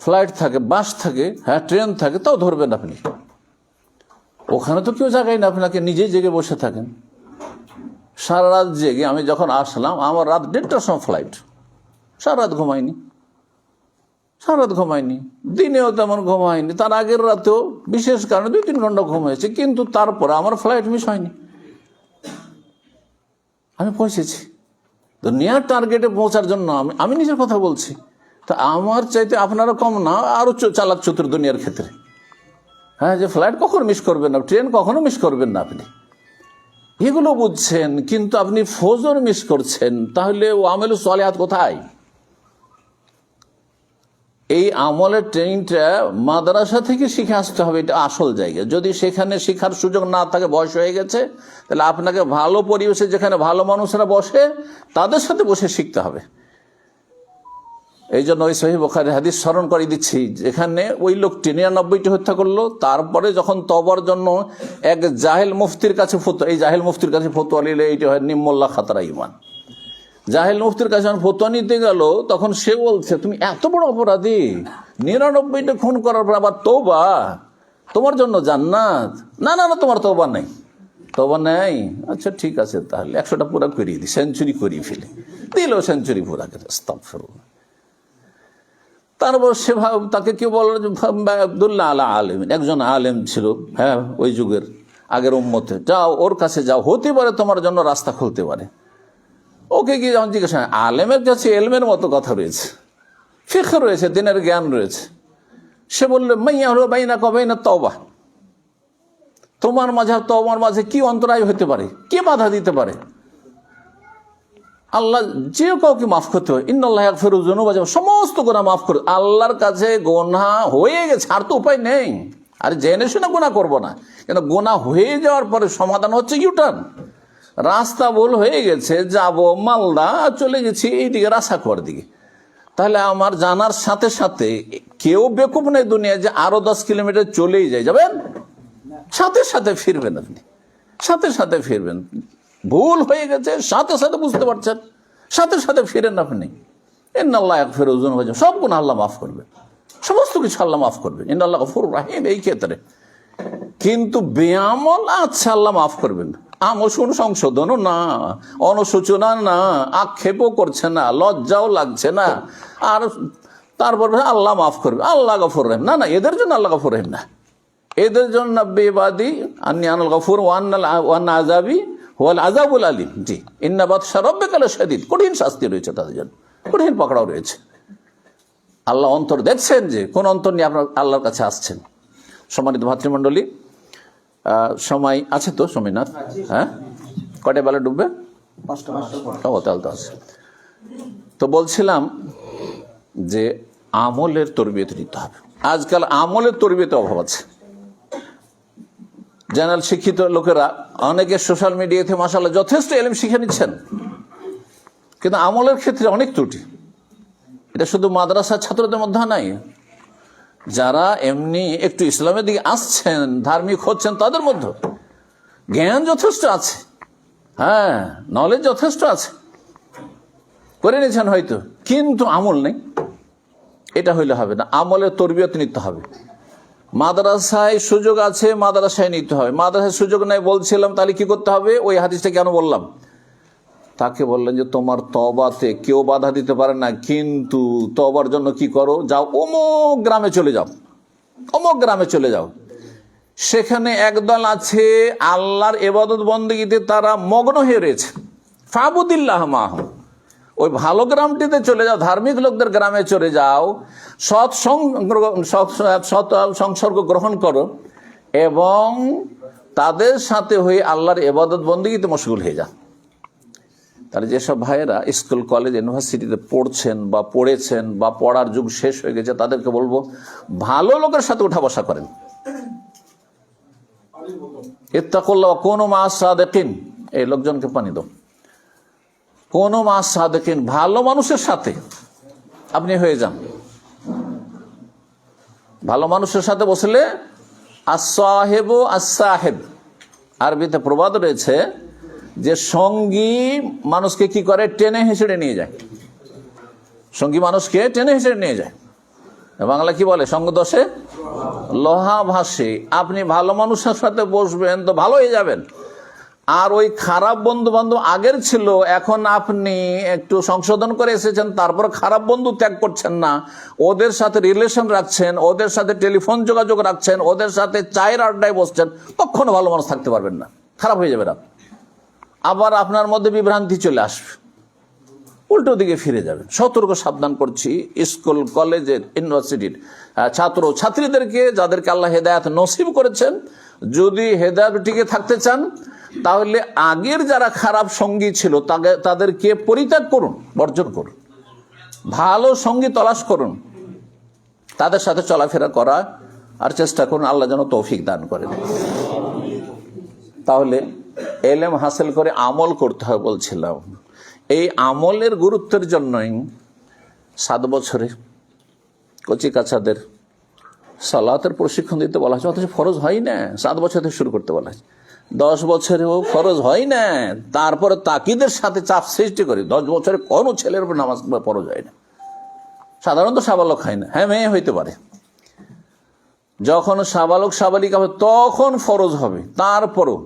S1: ফ্লাইট থাকে, বাস থাকে, হ্যাঁ ট্রেন থাকে, তাও ধরবেন আপনি। ওখানে তো কেউ জাগায় না, আপনাকে নিজেই জেগে বসে থাকেন। সারা রাত জেগে আমি যখন আসলাম, আমার রাত 1:30টার সময় ফ্লাইট, সারা রাত ঘুমাইনি, সারা রাত ঘুমাইনি, দিনেও তেমন ঘুমাইনি, তার আগের রাতেও বিশেষ কারণে 2-3 ঘন্টা ঘুম হয়েছে, কিন্তু তারপর আমার ফ্লাইট মিস হয়নি, আমি পৌঁছেছি। দুনিয়ার টার্গেটে পৌঁছার জন্য আমি নিজের কথা বলছি, তা আমার চাইতে আপনারা কম না, আরো চালাক চতুর দুনিয়ার ক্ষেত্রে। হ্যাঁ, যে ফ্লাইট কখনো মিস করবেন না, ট্রেন কখনো মিস করবেন না, আপনি এগুলো বুঝছেন, কিন্তু আপনি ফজর মিস করছেন, তাহলে ও আমেলুস সালেহাত কোথায়? এই আমলের ট্রেনিংটা মাদ্রাসা থেকে শিখে আসতে হবে, এটা আসল জায়গা। যদি সেখানে শিখার সুযোগ না থাকে, বয়স হয়ে গেছে, তাহলে আপনাকে ভালো পরিবেশে, যেখানে ভালো মানুষরা বসে, তাদের সাথে বসে শিখতে হবে। এই জন্য ওই সহিহ বুখারীর হাদিস স্মরণ করে দিচ্ছি, যেখানে ওই লোকটি 99টি হত্যা করলো, তারপরে যখন তওবার জন্য এক জাহেল মুফতির কাছে ফতোয়া, এই জাহেল মুফতির কাছে ফতোয়া নিলে এইটা হয় নিম্মুল্লাহ খাতারা ইমান। জাহেল মুফতির কাছে যখন ফতোয়া নিতে গেল, তখন সে বলছে, তুমি এত বড় অপরাধী, 99টা খুন করার পর আবার তওবা, তোমার জন্য জান্নাত? না না না, তোমার তওবা নেই। তওবা নেই? আচ্ছা ঠিক আছে, তাহলে 100টা পুরো করিয়ে দিই, সেঞ্চুরি করিয়ে ফেলি। দিল সেঞ্চুরি পুরা করে। আস্তাগফিরুল্লাহ। তারপর সে তাকে কি বলল, আব্দুল্লাহ আলা আলেম, একজন আলেম ছিল, হ্যাঁ, ওই যুগের আগের উম্মতে, যাও ওর কাছে যাও, হতে পারে তোমার জন্য রাস্তা খুলতে পারে। ওকে গিয়ে যখন জিজ্ঞাসা, আলেমের কাছে এলমের মতো কথা রয়েছে, ফিকহ রয়েছে, দিনের জ্ঞান রয়েছে। সে বললো, মাইয়া হলো বাইনা কবাইনা তওবা, তোমার মাঝে আর তওবার মাঝে কি অন্তরায় হতে পারে, কে বাধা দিতে পারে? আল্লাহ যে কাউকে মাফ করতে হয়, ইন্নাল্লাহ ইয়াগফিরুয যুনুবা, সমস্ত গুনাহ মাফ করে। আল্লাহর কাছে গুনাহ হয়ে গেছে, আর তো উপায় নেই, আর জেনে শুনে গুনাহ করবো না, কিন্তু গুনাহ হয়ে যাওয়ার পরে সমাধান হচ্ছে ইউটার্ন। রাস্তা ভুল হয়ে গেছে, যাব মালদা, চলে গেছি এইদিকে রাসাখোয়ার দিকে, তাহলে আমার জানার সাথে সাথে কেউ বেকুব নেই দুনিয়ায় যে আরো 10 কিলোমিটার চলেই যায়, যাবেন সাথে সাথে ফিরবেন, আপনি সাথে সাথে ফিরবেন। ভুল হয়ে গেছে, সাথে সাথে বুঝতে পারছেন, সাথে সাথে ফিরেন আপনি। ইন্নাল্লাহ ইয়াগফিরুয যুনুবা, সব গুনাহ আল্লাহ মাফ করবে, সমস্ত কিছু আল্লাহ মাফ করবে। ইন্নাল্লাহ গফুরুর রাহিম এই ক্ষেত্রে। কিন্তু বেআমল, আচ্ছা আল্লাহ মাফ করবেন, আমল সংশোধনও না, অনুশোচনা না, আক্ষেপও করছে না, লজ্জাও লাগছে না, আর তারপর আল্লাহ মাফ করবে, আল্লাহ গফুর রহিম, না না, এদের জন্য আল্লাহ গফুর রহিম না, এদের জন্য বেবাদি আন্নী আনাল গফুর ওয়ান্না আযাবি হুয়াল আযাবুল আলীম। জি, ইন্না বাতশা রাব্বিকা লাশাদীদ, কঠিন শাস্তি রয়েছে তাদের জন্য, কঠিন পকড়াও রয়েছে। আল্লাহ অন্তর দেখছেন, যে কোন অন্তর নিয়ে আপনার আল্লাহর কাছে আসছেন। সম্মানিত ভাতৃমণ্ডলী, সময় আছে তো? সময় না, হ্যাঁ, কয়টা বেলা ডুববে? 5টা। তাহলে তো আছে। তো বলছিলাম যে আমলের তরবিয়ত নিতে হবে। আজকাল আমলের তরবিয়তে অভাব আছে। জেনারেল শিক্ষিত লোকেরা অনেকে সোশ্যাল মিডিয়াতে মাশাআল্লাহ যথেষ্ট ইলম শিখে নিচ্ছেন, কিন্তু আমলের ক্ষেত্রে অনেক ত্রুটি। এটা শুধু মাদ্রাসার ছাত্রদের মধ্যে নাই, যারা এমনি একটু ইসলামের দিকে আসছেন, ধার্মিক হচ্ছেন, তাদের মধ্যে জ্ঞান যথেষ্ট আছে, হ্যাঁ, নলেজ যথেষ্ট আছে, করে নিয়েছেন হয়তো, কিন্তু আমল নেই। এটা হইলে হবে না, আমলের তরবিয়ত নিতে হবে। মাদ্রাসায় সুযোগ আছে, মাদ্রাসায় নিতে হবে। মাদ্রাসায় সুযোগ নেই বলছিলাম, তাহলে কি করতে হবে? ওই হাদিসটা কেন বললাম? তাকে বললেন যে তোমার তওবাতে কেউ বাধা দিতে পারে না, কিন্তু তওবার জন্য কি করো, যাও অমুক গ্রামে চলে যাও, অমুক গ্রামে চলে যাও, সেখানে একদল আছে আল্লাহর ইবাদত বন্দেগীতে তারা মগ্ন হয়ে রয়েছে, ফাবুদিল্লাহ মাহুম। ওই ভালো গ্রামটিতে চলে যাও, ধার্মিক লোকদের গ্রামে চলে যাও, সৎ সংসর্গ গ্রহণ করো এবং তাদের সাথে হয়ে আল্লাহর ইবাদত বন্দেগীতে মশগুল হয়ে যাও। তাহলে যেসব ভাইয়েরা স্কুল, কলেজ, ইউনিভার্সিটিতে পড়ছেন বা পড়েছেন বা পড়ার যুগ শেষ হয়ে গেছে, তাদেরকে বলবো ভালো লোকের সাথে উঠা বসা করেন। ইত্তাকুল্লাহ কুনু মা'আস সাদিকিন, এই লোকজনকে পানি দাও, কুনু মা'আস সাদিকিন, ভালো মানুষের সাথে আপনি হয়ে যান। ভালো মানুষের সাথে বসলে আস-সাহিবু আস-সাহিব, আরবিতে প্রবাদ রয়েছে যে সঙ্গী মানুষকে কি করে, টেনে হেঁচড়ে নিয়ে যায়। সঙ্গী মানুষকে টেনে হেঁচড়ে নিয়ে যায়। বাংলা কি বলে, সঙ্গ দোষে লোহা ভাসে। আপনি ভালো মানুষের সাথে বসবেন তো ভালো হয়ে যাবেন। আর ওই খারাপ বন্ধু বান্ধব আগের ছিল, এখন আপনি একটু সংশোধন করে এসেছেন, তারপর খারাপ বন্ধু ত্যাগ করছেন না, ওদের সাথে রিলেশন রাখছেন, ওদের সাথে টেলিফোন যোগাযোগ রাখছেন, ওদের সাথে চায়ের আড্ডায় বসছেন, কখনো ভালো মানুষ থাকতে পারবেন না, খারাপ হয়ে যাবে না। আবার আপনার মধ্যে বিভ্রান্তি চলে আসবে, উল্টো দিকে ফিরে যাবেন। সতর্ক সাবধান করছি স্কুল, কলেজের, ইউনিভার্সিটির ছাত্র ছাত্রীদেরকে, যাদেরকে আল্লাহ হেদায়েত নসিব করেছেন, যদি হেদায়েত টিকে থাকতে চান তাহলে আগের যারা খারাপ সঙ্গী ছিল তাদেরকে পরিত্যাগ করুন, বর্জন করুন, ভালো সঙ্গী তলাশ করুন, তাদের সাথে চলাফেরা করা আর চেষ্টা করুন। আল্লাহ যেন তৌফিক দান করেন। তাহলে এলেম হাসিল করে আমল করতে হয় বলছিলাম। এই আমলের গুরুত্বের জন্যই 7 বছরে কচি কাচাদের সালাতের প্রশিক্ষণ দিতে বলা হয়েছে, অথচ ফরজ হয় না। 7 বছর থেকে শুরু করতে বলা হয়েছে, 10 বছরেও ফরজ হয় না। তারপরে তাকিদের সাথে চাপ সৃষ্টি করে 10 বছরে কোনো ছেলের উপর নামাজ ফরজ হয় না। সাধারণত সাবালক হয় না, হ্যাঁ মেয়ে হইতে পারে। যখন সাবালক সাবালিকা হবে তখন ফরজ হবে। তারপরও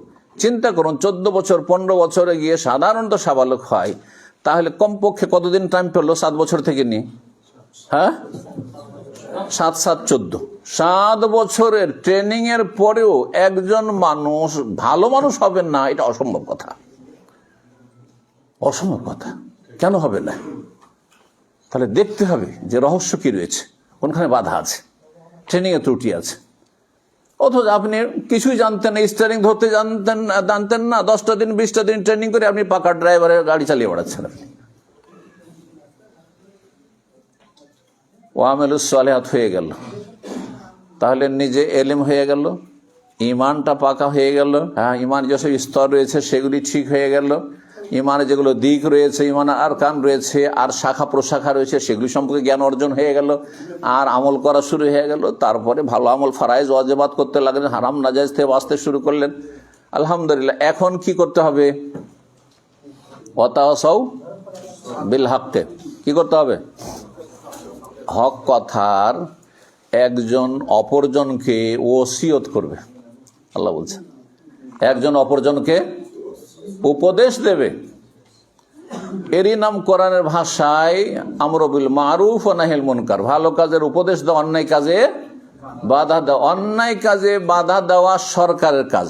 S1: চিন্তা করুন, 14 বছর 15 বছরে গিয়ে সাধারণত সাবালক হয়, তাহলে কমপক্ষে কতদিন টাইম পেলো 7 বছর থেকে নিয়ে? হ্যাঁ, 7 7 14, 7 বছরের ট্রেনিং এর পরেও একজন মানুষ ভালো মানুষ হবেন না, এটা অসম্ভব কথা। অসম্ভব কথা। কেন হবে না? তাহলে দেখতে হবে যে রহস্য কি রয়েছে, কোনখানে বাধা আছে, ট্রেনিং এ ত্রুটি আছে। অথচ আপনি কিছুই জানতেন না, স্টিয়ারিং ধরতে জানতেন না, 10টা দিন 20টা দিন ট্রেনিং করে আপনি পাকা ড্রাইভারের গাড়ি চালিয়ে বেড়াচ্ছেন। আপনি ওয়ামেলুস সালেহাত হয়ে গেল, তাহলে নিজে এলেম হয়ে গেল, ইমানটা পাকা হয়ে গেল। হ্যাঁ, ইমান যেসব স্তর রয়েছে সেগুলি ঠিক হয়ে গেল, ইমানে যেগুলো দিক রয়েছে, ইমান আর কান রয়েছে, আর শাখা প্রশাখা রয়েছে, সেগুলি সম্পর্কে জ্ঞান অর্জন হয়ে গেল, আর আমল করা শুরু হয়ে গেল। তারপরে ভালো আমল ফারাইজ ওয়াজিবাত করতে লাগলেন, হারাম নাজায়েজ থেকে বাঁচতে শুরু করলেন। আলহামদুলিল্লাহ। এখন কি করতে হবে? ওয়াতাওয়াসাউ বিল হক, কি করতে হবে? হক কথার একজন অপরজনকে ওসিয়ত করবে। আল্লাহ বলছেন একজন অপরজনকে উপদেশ দেবে। এরই নাম কোরআনের ভাষায় আমর বিল মারুফ ওয়া নাহিল মুনকার, ভালো কাজের উপদেশ দেওয়া, অন্যায় কাজে বাধা দেওয়া। অন্যায় কাজে বাধা দেওয়া সরকারের কাজ,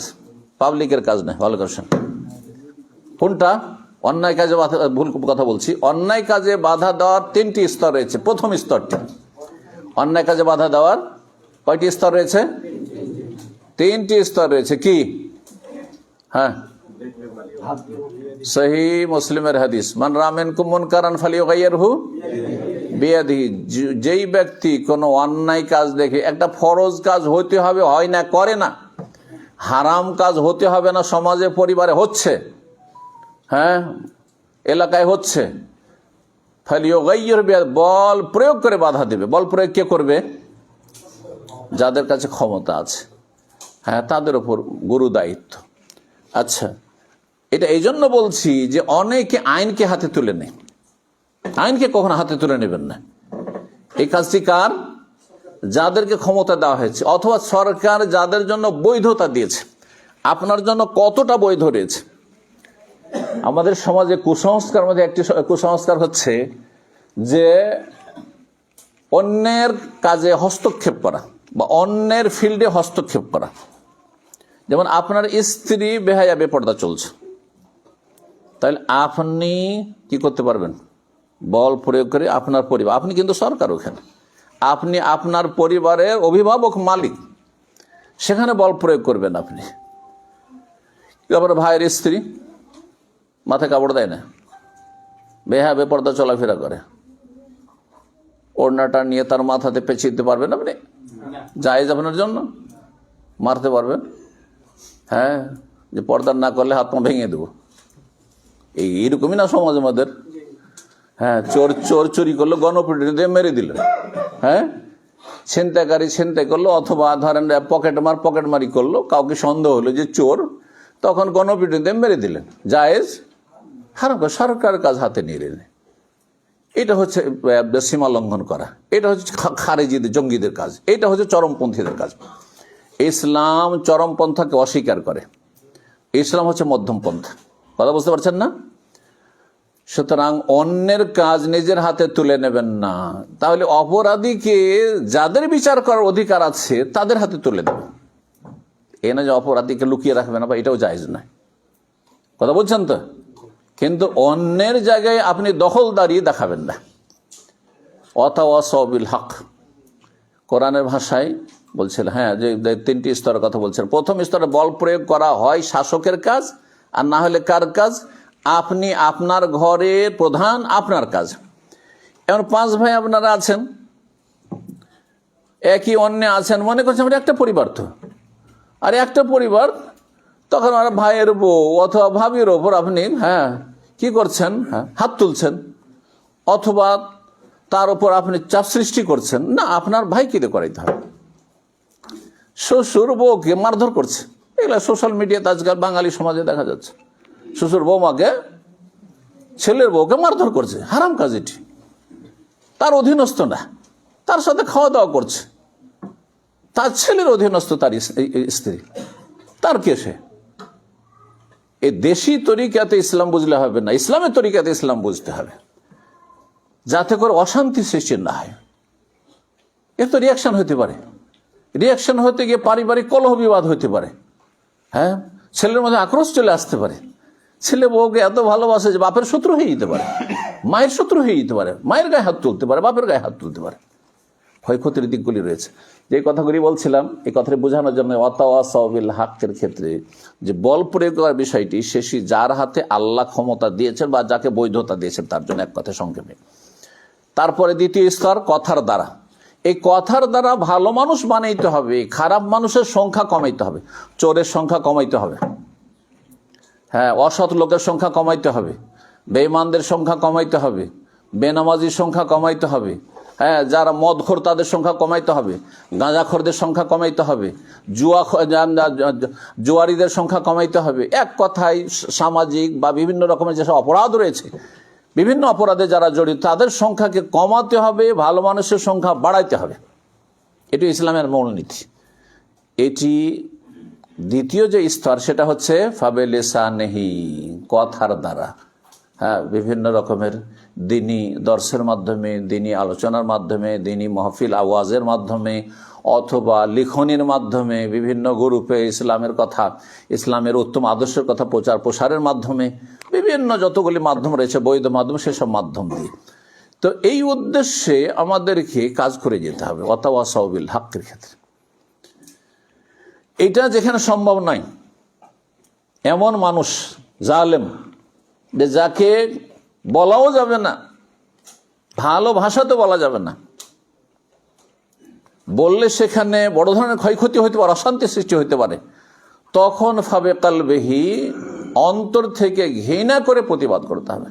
S1: পাবলিকের কাজ নয়। ভালো করছেন কোনটা? অন্যায় কাজে ভুল কথা বলছি। অন্যায় কাজে বাধা দেওয়ার 3টি স্তর রয়েছে। প্রথম স্তরটি, অন্যায় কাজে বাধা দেওয়ার কয়টি স্তর রয়েছে? 3টি স্তর রয়েছে। কি? হ্যাঁ, সহি মুসলিমের হাদিস, মান রাআ মিনকুম মুনকারান ফালিয়ুগাইয়িরহু বিয়াদিহি, যেই ব্যক্তি কোনো অন্যায় কাজ দেখে, একটা ফরজ কাজ হতে হবে, হয় না, করে না, হারাম কাজ হতে হবে না, সমাজে পরিবারে হচ্ছে, হ্যাঁ এলাকায় হচ্ছে, ফালিয়ুগাইয়িরহু বিয়াদিহি, বল প্রয়োগ করে বাধা দেবে। বল প্রয়োগ কে করবে? যাদের কাছে ক্ষমতা আছে, হ্যাঁ তাদের উপর গুরু দায়িত্ব। আচ্ছা, এটা এই জন্য বলছি যে অনেকে আইনকে হাতে তুলে নেয়। আইনকে কখনো হাতে তুলে নেবেন না। এই কাজটি কার? যাদেরকে ক্ষমতা দেওয়া হয়েছে, অথবা সরকার যাদের জন্য বৈধতা দিয়েছে। আপনার জন্য কতটা বৈধ রয়েছে? আমাদের সমাজে কুসংস্কার মধ্যে একটি কুসংস্কার হচ্ছে যে অন্যের কাজে হস্তক্ষেপ করা বা অন্যের ফিল্ডে হস্তক্ষেপ করা। যেমন আপনার স্ত্রী বেহায়া বেপর্দা চলছে, তাহলে আপনি কি করতে পারবেন? বল প্রয়োগ করে আপনার পরিবার, আপনি কিন্তু সরকার, ওখানে আপনি আপনার পরিবারের অভিভাবক, মালিক, সেখানে বল প্রয়োগ করবেন আপনি। তারপরে ভাইয়ের স্ত্রী মাথায় কাপড় দেয় না, বেহায়া বেপর্দা চলাফেরা করে, ওড়নাটা নিয়ে তার মাথাতে পেঁচিয়ে দিতে পারবেন আপনি? জায়েজ আপনার জন্য? মারতে পারবেন? হ্যাঁ, যে পর্দা না করলে হাত পা ভেঙে দেবো, এইরকমই না সমাজ আমাদের। হ্যাঁ, চোর চুরি করলো, গণপিটুনি দিয়ে মেরে দিল। হ্যাঁ, ছিনতাইকারী ছিনতাই করলো, অথবা ধরেন পকেটমারি করলো, কাউকে সন্দেহ হলো যে চোর, তখন গণপিটুনি দিয়ে মেরে দিলেন। জায়েজ? হারাম। সরকারের কাজ হাতে নিয়ে নিলেন, এটা হচ্ছে সীমা লঙ্ঘন করা। এটা হচ্ছে খারেজিদের, জঙ্গিদের কাজ। এটা হচ্ছে চরমপন্থীদের কাজ। ইসলাম চরমপন্থাকে অস্বীকার করে, ইসলাম হচ্ছে মধ্যম পন্থা। কথা বুঝতে পারছেন না? সুতরাং অন্যের কাজ নিজের হাতে তুলে নেবেন না। তাহলে অপরাধীকে যাদের বিচার করার অধিকার আছে তাদের হাতে তুলে দেবেন। এ না যে অপরাধীকে লুকিয়ে রাখবেন না, বা এটাও জায়েজ নয়। কথা বলছেন তো? কিন্তু অন্যের জায়গায় আপনি দখলদারি দেখাবেন না। ওয়াতাওয়াসাউ বিল হক, কোরআনের ভাষায় বলছিল, হ্যাঁ, যে 3টি স্তরের কথা বলছেন। প্রথম স্তরে বল প্রয়োগ করা হয় শাসকের কাজ, আর না হলে কার কাজ? আপনি আপনার ঘরের প্রধান, আপনার কাজ। এমন 5 ভাই আপনারা আছেন, একই অন্যে আছেন, মনে করছেন আমরা একটা পরিবার, তো আর একটা পরিবার, তখন আমরা ভাইয়ের বউ অথবা ভাবির ওপর আপনি কি করছেন? হাত তুলছেন, অথবা তার উপর আপনি চাপ সৃষ্টি করছেন। না, আপনার ভাইকে দিয়ে করাইতে হবে। শ্বশুর বউকে মারধর করছে, এগুলো সোশ্যাল মিডিয়াতে আজকাল বাঙালি সমাজে দেখা যাচ্ছে। শ্বশুর বৌমাকে, ছেলের বউকে মারধর করছে, হারাম কাজ এটি। তার অধীনস্থ না, তার সাথে খাওয়া দাওয়া করছে, তার ছেলের অধীনস্থ তার স্ত্রী, তার কে সে? এই দেশি তরিকাতে ইসলাম বুঝলে হবে না, ইসলামের তরিকাতে ইসলাম বুঝতে হবে, যাতে করে অশান্তি সৃষ্টি না হয়। এর তো রিয়াকশন হতে পারে, রিয়াকশন হতে গিয়ে পারিবারিক কলহ বিবাদ হতে পারে। হ্যাঁ, ছেলের মধ্যে আক্রোশ চলে আসতে পারে, ছেলে বউকে এত ভালোবাসে যে বাপের শত্রু হয়ে যেতে পারে, মায়ের শত্রু হয়ে যেতে পারে, মায়ের গায়ে হাত তুলতে পারে, বাপের গায়ে হাত তুলতে পারে। ক্ষয়ক্ষতির দিকগুলি রয়েছে। যে কথাগুলি বলছিলাম, এই কথাটি বোঝানোর জন্য ওয়াতাওয়াসাবিল হাক্কের ক্ষেত্রে যে বল প্রয়োগ করার বিষয়টি, শেষই যার হাতে আল্লাহ ক্ষমতা দিয়েছেন বা যাকে বৈধতা দিয়েছেন তার জন্য, এক কথা সংক্ষেপে। তারপরে দ্বিতীয় স্তর কথার দ্বারা। এই কথার দ্বারা ভালো মানুষ বানাইতে হবে, খারাপ মানুষের সংখ্যা কমাইতে হবে, চোরের সংখ্যা কমাইতে হবে, হ্যাঁ, অসৎ লোকের সংখ্যা কমাইতে হবে, বেঈমানদের সংখ্যা কমাইতে হবে, বেনামাজির সংখ্যা কমাইতে হবে, হ্যাঁ, যারা মদখোর তাদের সংখ্যা কমাইতে হবে, গাঁজাখোরদের সংখ্যা কমাইতে হবে, জুয়ারিদের সংখ্যা কমাইতে হবে। এক কথায় সামাজিক বা বিভিন্ন রকমের যেসব অপরাধ রয়েছে, বিভিন্ন অপরাধে যারা জড়িত তাদের সংখ্যাকে কমাতে হবে, ভালো মানুষের সংখ্যা বাড়াইতে হবে। এটি ইসলামের মূলনীতি। এটি দ্বিতীয় যে স্তর, সেটা হচ্ছে ফাবেলিসানেহি, কথার দ্বারা। হ্যাঁ, বিভিন্ন রকমের দিনী দর্শের মাধ্যমে, দিনী আলোচনার মাধ্যমে, দিনী মাহফিল আওয়াজের মাধ্যমে, অথবা লিখনির মাধ্যমে, বিভিন্ন গ্রুপে ইসলামের কথা, ইসলামের উত্তম আদর্শের কথা প্রচার প্রসারের মাধ্যমে, বিভিন্ন যতগুলি মাধ্যম রয়েছে বৈধ মাধ্যম, সেসব মাধ্যম দিয়ে। তো এই উদ্দেশ্যে আমাদেরকে কাজ করে যেতে হবে ওয়াতাওয়াসাবিল হাক্কের ক্ষেত্রে। এটা যেখানে সম্ভব নয়, এমন মানুষ জালেম যে যাকে বলাও যাবে না, ভালো ভাষাতে বলা যাবে না, বললে সেখানে বড় ধরনের ক্ষয়ক্ষতি হতে পারে, অশান্তি সৃষ্টি হতে পারে, তখন ফাবে কালবেহি, অন্তর থেকে ঘৃণা করে প্রতিবাদ করতে হবে।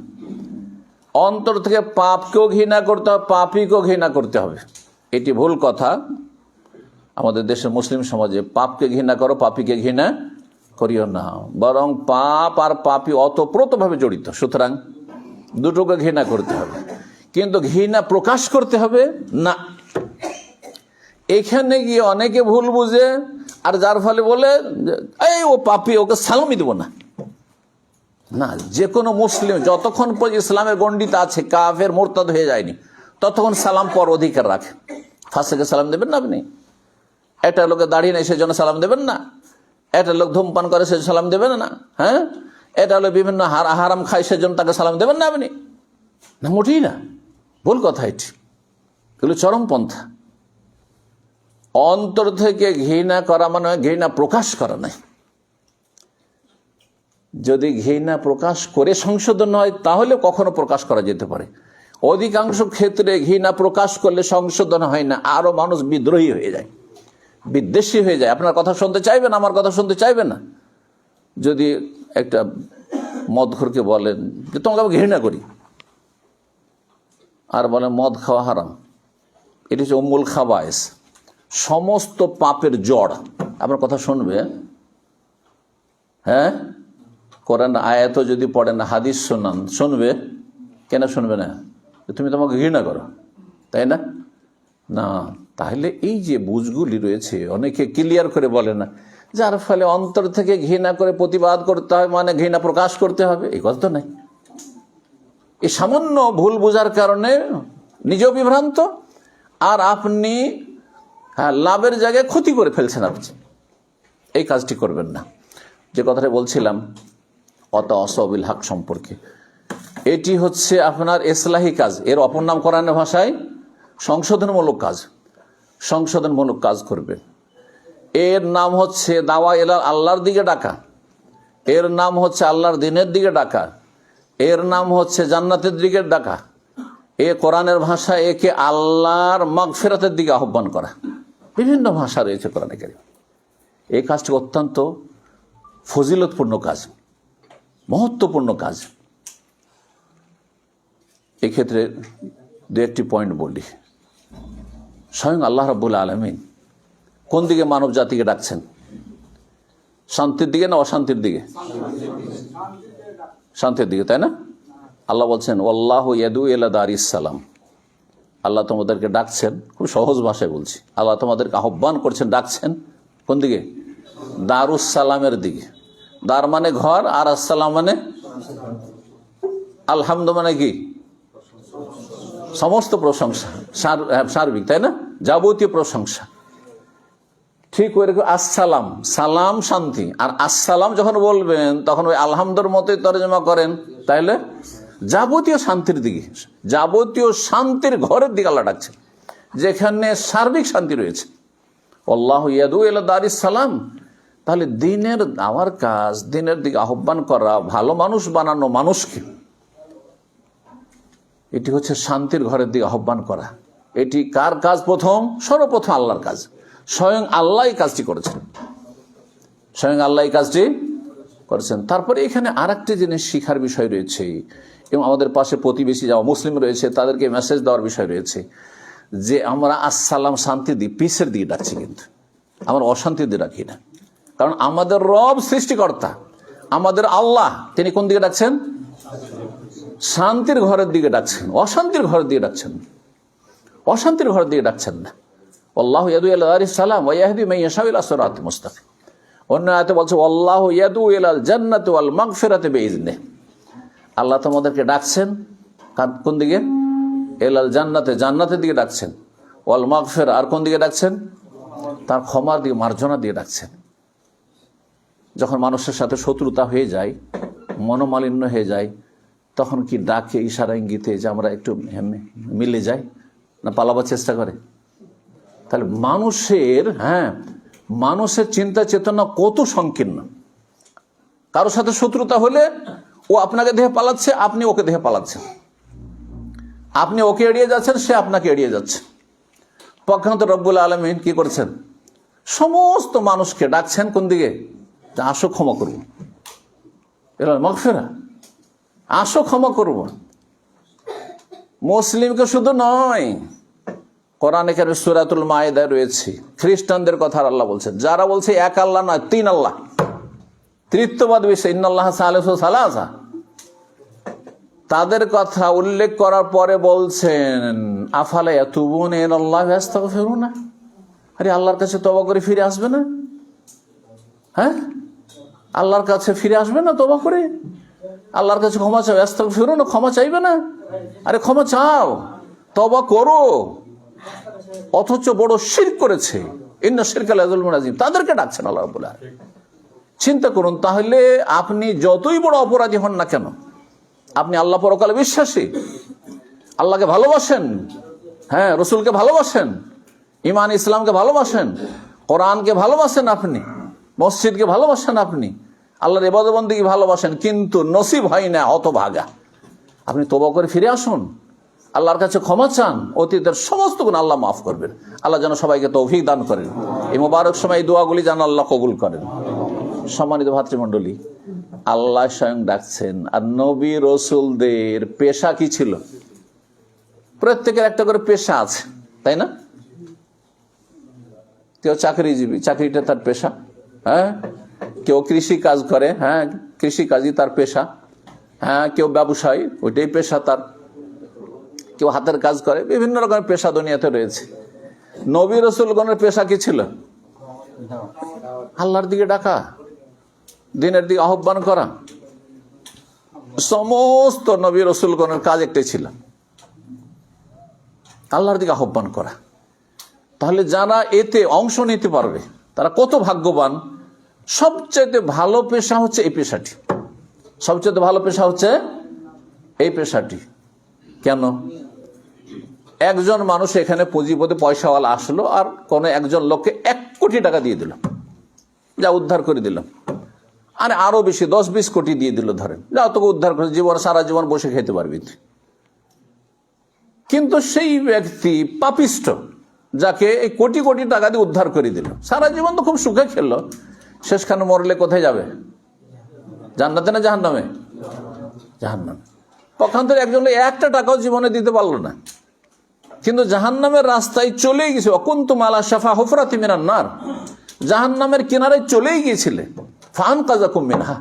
S1: অন্তর থেকে পাপকেও ঘৃণা করতে হবে, পাপীকেও ঘৃণা করতে হবে। এটি ভুল কথা। আমাদের দেশের মুসলিম সমাজে পাপকে ঘৃণা করো, পাপীকে ঘৃণা করিও না, বরং পাপ আর পাপী অতপ্রতভাবে জড়িত, সুতরাং দুটোকে ঘৃণা করতে হবে, কিন্তু ঘৃণা প্রকাশ করতে হবে না। এখানে গিয়ে অনেকে ভুল বুঝে, আর যার ফলে বলে এই ও পাপী, ওকে সালামই দেব না। না, যে কোনো মুসলিম যতক্ষণ ইসলামের গণ্ডিতে আছে, কাফের মোরতাদ হয়ে যায়নি, ততক্ষণ সালাম পর অধিকার রাখে। ফাঁসেকে সালাম দেবেন না আপনি? একটা লোকে দাঁড়িয়ে নেই সেজন্য সালাম দেবেন না? একটা লোক ধূমপান করে সে সালাম দেবেন না? হ্যাঁ, এটা হলো বিভিন্ন হারাম খায় সেজন্য তাকে সালাম দেবেন না আপনি? না, মোটেই না, ভুল কথা এটি, এগুলো চরমপন্থা। অন্তর থেকে ঘৃণা করা মানে ঘৃণা প্রকাশ করা নাই। যদি ঘৃণা প্রকাশ করে সংশোধন হয় তাহলে কখনো প্রকাশ করা যেতে পারে। অধিকাংশ ক্ষেত্রে ঘৃণা প্রকাশ করলে সংশোধন হয় না, আরো মানুষ বিদ্রোহী হয়ে যায়, বিদ্বেষী হয়ে যায়, আপনার কথা শুনতে চাইবে না, আমার কথা শুনতে চাইবে না। যদি একটা মদখোরকে বলেন যে তোমাকে আমি ঘৃণা করি, আর বলেন মদ খাওয়া হারাম, এটি হচ্ছে উম্মুল খাবায়েস, সমস্ত পাপের জড়, আপনার কথা শুনবে? হ্যাঁ, কোরআন আয়াত যদি পড়েন, হাদিস শোনান, শুনবে? কেন শুনবে না? তুমি তোমাকে ঘৃণা করো, তাই না? না, তাহলে এই যে বুঝগুলি রয়েছে অনেকে ক্লিয়ার করে বলে না, যার ফলে অন্তর থেকে ঘৃণা করে প্রতিবাদ করতে হয়, মানে ঘৃণা প্রকাশ করতে হবে, এই কথা তো নাই। এই সামান্য ভুল বোঝার কারণে নিজেও বিভ্রান্ত, আর আপনি লাভের জায়গায় ক্ষতি করে ফেলছেন। আপনি এই কাজটি করবেন না। যে কথাটা বলছিলাম ওয়াতাওয়াসাবিল হক সম্পর্কে, এটি হচ্ছে আপনার ইসলাহি কাজ, এর অপর নাম কোরআনের ভাষায় সংশোধনমূলক কাজ। সংশোধনমূলক কাজ করবে, এর নাম হচ্ছে দাওয়া ইলা আল্লাহর দিকে ডাকা, এর নাম হচ্ছে আল্লাহর দিনের দিকে ডাকা, এর নাম হচ্ছে জান্নাতের দিকে ডাকা। এ কোরআনের ভাষা, একে আল্লাহর মাগফিরাতের দিকে আহ্বান করা। বিভিন্ন ভাষা রয়েছে কোরআনে কারীম। এই কাজটি অত্যন্ত ফজিলতপূর্ণ কাজ, মহত্বপূর্ণ কাজ। এক্ষেত্রে দু একটি পয়েন্ট বলি। স্বয়ং আল্লাহ রাব্বুল আলামিন কোন দিকে মানব জাতিকে ডাকছেন? শান্তির দিকে না অশান্তির দিকে? শান্তির দিকে, তাই না? আল্লাহ বলছেন ওয়াল্লাহু ইয়াদউ ইলা দারিস সালাম, আল্লাহ তোমাদেরকে ডাকছেন, খুব সহজ ভাষায় বলছি, আল্লাহ তোমাদেরকে আহ্বান করছেন, ডাকছেন কোন দিকে? দারুস সালামের দিকে। দার মানে ঘর, আর আসসালাম মানে আলহামদু মানে কি সমস্ত প্রশংসা, সার্বিক, তাই না, যাবতীয় প্রশংসা। ঠিক ওইরকম আসসালাম, সালাম শান্তি, আর আসসালাম যখন বলবেন তখন ওই আলহামদুর মতোই তর্জমা করেন, তাইলে যাবতীয় শান্তির দিকে, যাবতীয় শান্তির ঘরের দিকে আল্লাহ ডাকছে, যেখানে সার্বিক শান্তি রয়েছে। আল্লাহু ইয়াদু ইলা দারিস সালাম। তাহলে দিনের দাওয়ার কাজ, দিনের দিকে আহ্বান করা, ভালো মানুষ বানানো মানুষকে, এটি হচ্ছে শান্তির ঘরের দিকে আহ্বান করা। এটি কার কাজ? প্রথম, সর্বপ্রথম আল্লাহর কাজ। স্বয়ং আল্লাহ এই কাজটি করেছেন, স্বয়ং আল্লাহ এই কাজটি করেছেন। তারপরে এখানে আর একটি জিনিস শিখার বিষয় রয়েছে, এবং আমাদের পাশে প্রতিবেশী যারা মুসলিম রয়েছে তাদেরকে মেসেজ দেওয়ার বিষয় রয়েছে, যে আমরা আসসালাম শান্তি দিই, পিসের দিকে ডাকছি, কিন্তু আমরা অশান্তি দিয়ে ডাকি না। কারণ আমাদের রব সৃষ্টিকর্তা, আমাদের আল্লাহ, তিনি কোন দিকে ডাকছেন? শান্তির ঘরের দিকে ডাকছেন, অশান্তির ঘরের দিকে ডাকছেন, অশান্তির ঘরের দিকে ডাকছেন না। আল্লাহু ইয়াদু ইলা দারিস সালাম ওয়া ইয়াহদি মান ইয়াশাউ ইলা সিরাতিন মুস্তাকিম। অন্য আয়াতে বলছে আল্লাহু ইয়াদু ইলাল জান্নাতি ওয়াল মাগফিরাতি বিইজনিহি। আল্লাহ তোমাদেরকে ডাকছেন কোন দিকে? ইলাল জান্নাতে, জান্নাতের দিকে ডাকছেন। ওয়াল মাগফিরা, আর কোন দিকে ডাকছেন? তার ক্ষমার দিকে, মার্জনা দিয়ে ডাকছেন। যখন মানুষের সাথে শত্রুতা হয়ে যায়, মনোমালিন্য হয়ে যায়, তখন কি ডাকে, ইশারা ইঙ্গিতে যে আমরা একটু মিলে যাই, না পালাবার চেষ্টা করে? তাহলে মানুষের চিন্তা চেতনা কত সংকীর্ণ। কারোর সাথে শত্রুতা হলে ও আপনাকে দেখে পালাচ্ছে, আপনি ওকে দেখে পালাচ্ছেন, আপনি ওকে এড়িয়ে যাচ্ছেন, সে আপনাকে এড়িয়ে যাচ্ছে। পক্ষান্তর রব্বুল আলামিন কি করছেন? সমস্ত মানুষকে ডাকছেন কোন দিকে? আসো ক্ষমা করব, এরা মাগফিরা, আসো ক্ষমা করব। মুসলিমকে শুধু নয়, কোরআনে কারিমে সূরাতুল মায়েদায় রয়েছে খ্রিস্টানদের কথা আল্লাহ বলছেন, যারা বলছে এক আল্লাহ নয়, তিন আল্লাহ, তৃতীয়বাদ বিষয়, ইন্নাল্লাহা সালিসু সালাসা, তাদের কথা উল্লেখ করার পরে বলছেন আফালা ইয়াতুবুনা ইলাল্লাহি ওয়া ইয়াস্তাগফিরুনা। আরে আল্লাহর কাছে তওবা করে ফিরে আসবে না? হ্যাঁ, আল্লাহর কাছে ফিরে আসবে না তওবা করে? আল্লাহর কাছে ক্ষমা চাও, ইয়াস্তাগফিরুনা, ক্ষমা চাইবে না? আরে ক্ষমা চাও, তওবা করো। অথচ বড় শিরক করেছে, ইন্না শিরকা লাযুলমুন আযীম, তাদেরকে ডাকছেন আল্লাহ রাব্বুল আলামিন। চিন্তা করুন, তাহলে আপনি যতই বড় অপরাধী হন না কেন, আপনি আল্লাহ পরকালে বিশ্বাসী, আল্লাহকে ভালোবাসেন, হ্যাঁ, রসুলকে ভালোবাসেন, ইমান ইসলামকে ভালোবাসেন, কোরআনকে ভালোবাসেন, আপনি মসজিদকে ভালোবাসেন, আপনি আল্লাহর ইবাদত বন্দেগী ভালোবাসেন, কিন্তু নসিব হয় না, হতভাগা। আপনি তওবা করে ফিরে আসুন, আল্লাহর কাছে ক্ষমা চান, অতীতের সমস্ত গুণ আল্লাহ মাফ করবেন। আল্লাহ যেন সবাইকে তৌফিক দান করেন। এই মোবারক সময় এই দোয়াগুলি যেন আল্লাহ কবুল করেন। সম্মানিত ভাতৃমণ্ডলী, আল্লাহ স্বয়ং ডাকছেন। আর নবী রসুলদের পেশা কি ছিল? প্রত্যেকের একটা করে পেশা আছে, তাই না? কেউ চাকরিজীবী, চাকরিটা তার পেশা, হ্যাঁ, কেউ কৃষি কাজ করে, হ্যাঁ, কৃষি কাজই তার পেশা, হ্যাঁ, কেউ ব্যবসায়ী, ওইটাই পেশা তার, কেউ হাতের কাজ করে, বিভিন্ন রকমের পেশা দুনিয়াতে রয়েছে। নবী রসুলগণের পেশা কি ছিল? আল্লাহর দিকে ডাকা, দিনের দিকে আহ্বান করা। সমস্ত নবী রসুলগণের কাজ একটাই ছিল, আল্লাহর দিকে আহ্বান করা। তাহলে যারা এতে অংশ নিতে পারবে তারা কত ভাগ্যবান। সবচেয়ে ভালো পেশা হচ্ছে এই পেশাটি, সবচেয়ে ভালো পেশা হচ্ছে এই পেশাটি। কেন? একজন মানুষ এখানে পুঁজিপতি পয়সাওয়ালা আসলো, আর কোন একজন লোককে 1 কোটি টাকা দিয়ে দিল, যা উদ্ধার করে দিলাম, আরে আরো বেশি 10-20 কোটি দিয়ে দিল, ধরেন যা তোকে উদ্ধার করে, জীবন সারা জীবন বসে খেতে পারবি। কিন্তু সেই ব্যক্তি পাপিষ্ট, যাকে এই কোটি কোটি টাকা দিয়ে উদ্ধার করে দিল, সারা জীবন তো খুব সুখে খেললো, শেষখানে মরলে কোথায় যাবে? জান্নাতে না জাহান্নামে? জাহান্নামে। পক্ষান্তরে একজন একটা টাকাও জীবনে দিতে পারলো না, কিন্তু জাহান্নামের রাস্তায় চলেই গেছে। অকুনতুম আলা শাফা হুফরাতিন মিনান নার, জাহান্নামের কিনারে চলেই গিয়েছিলে, ফাআনকাযাকুম মিনহা,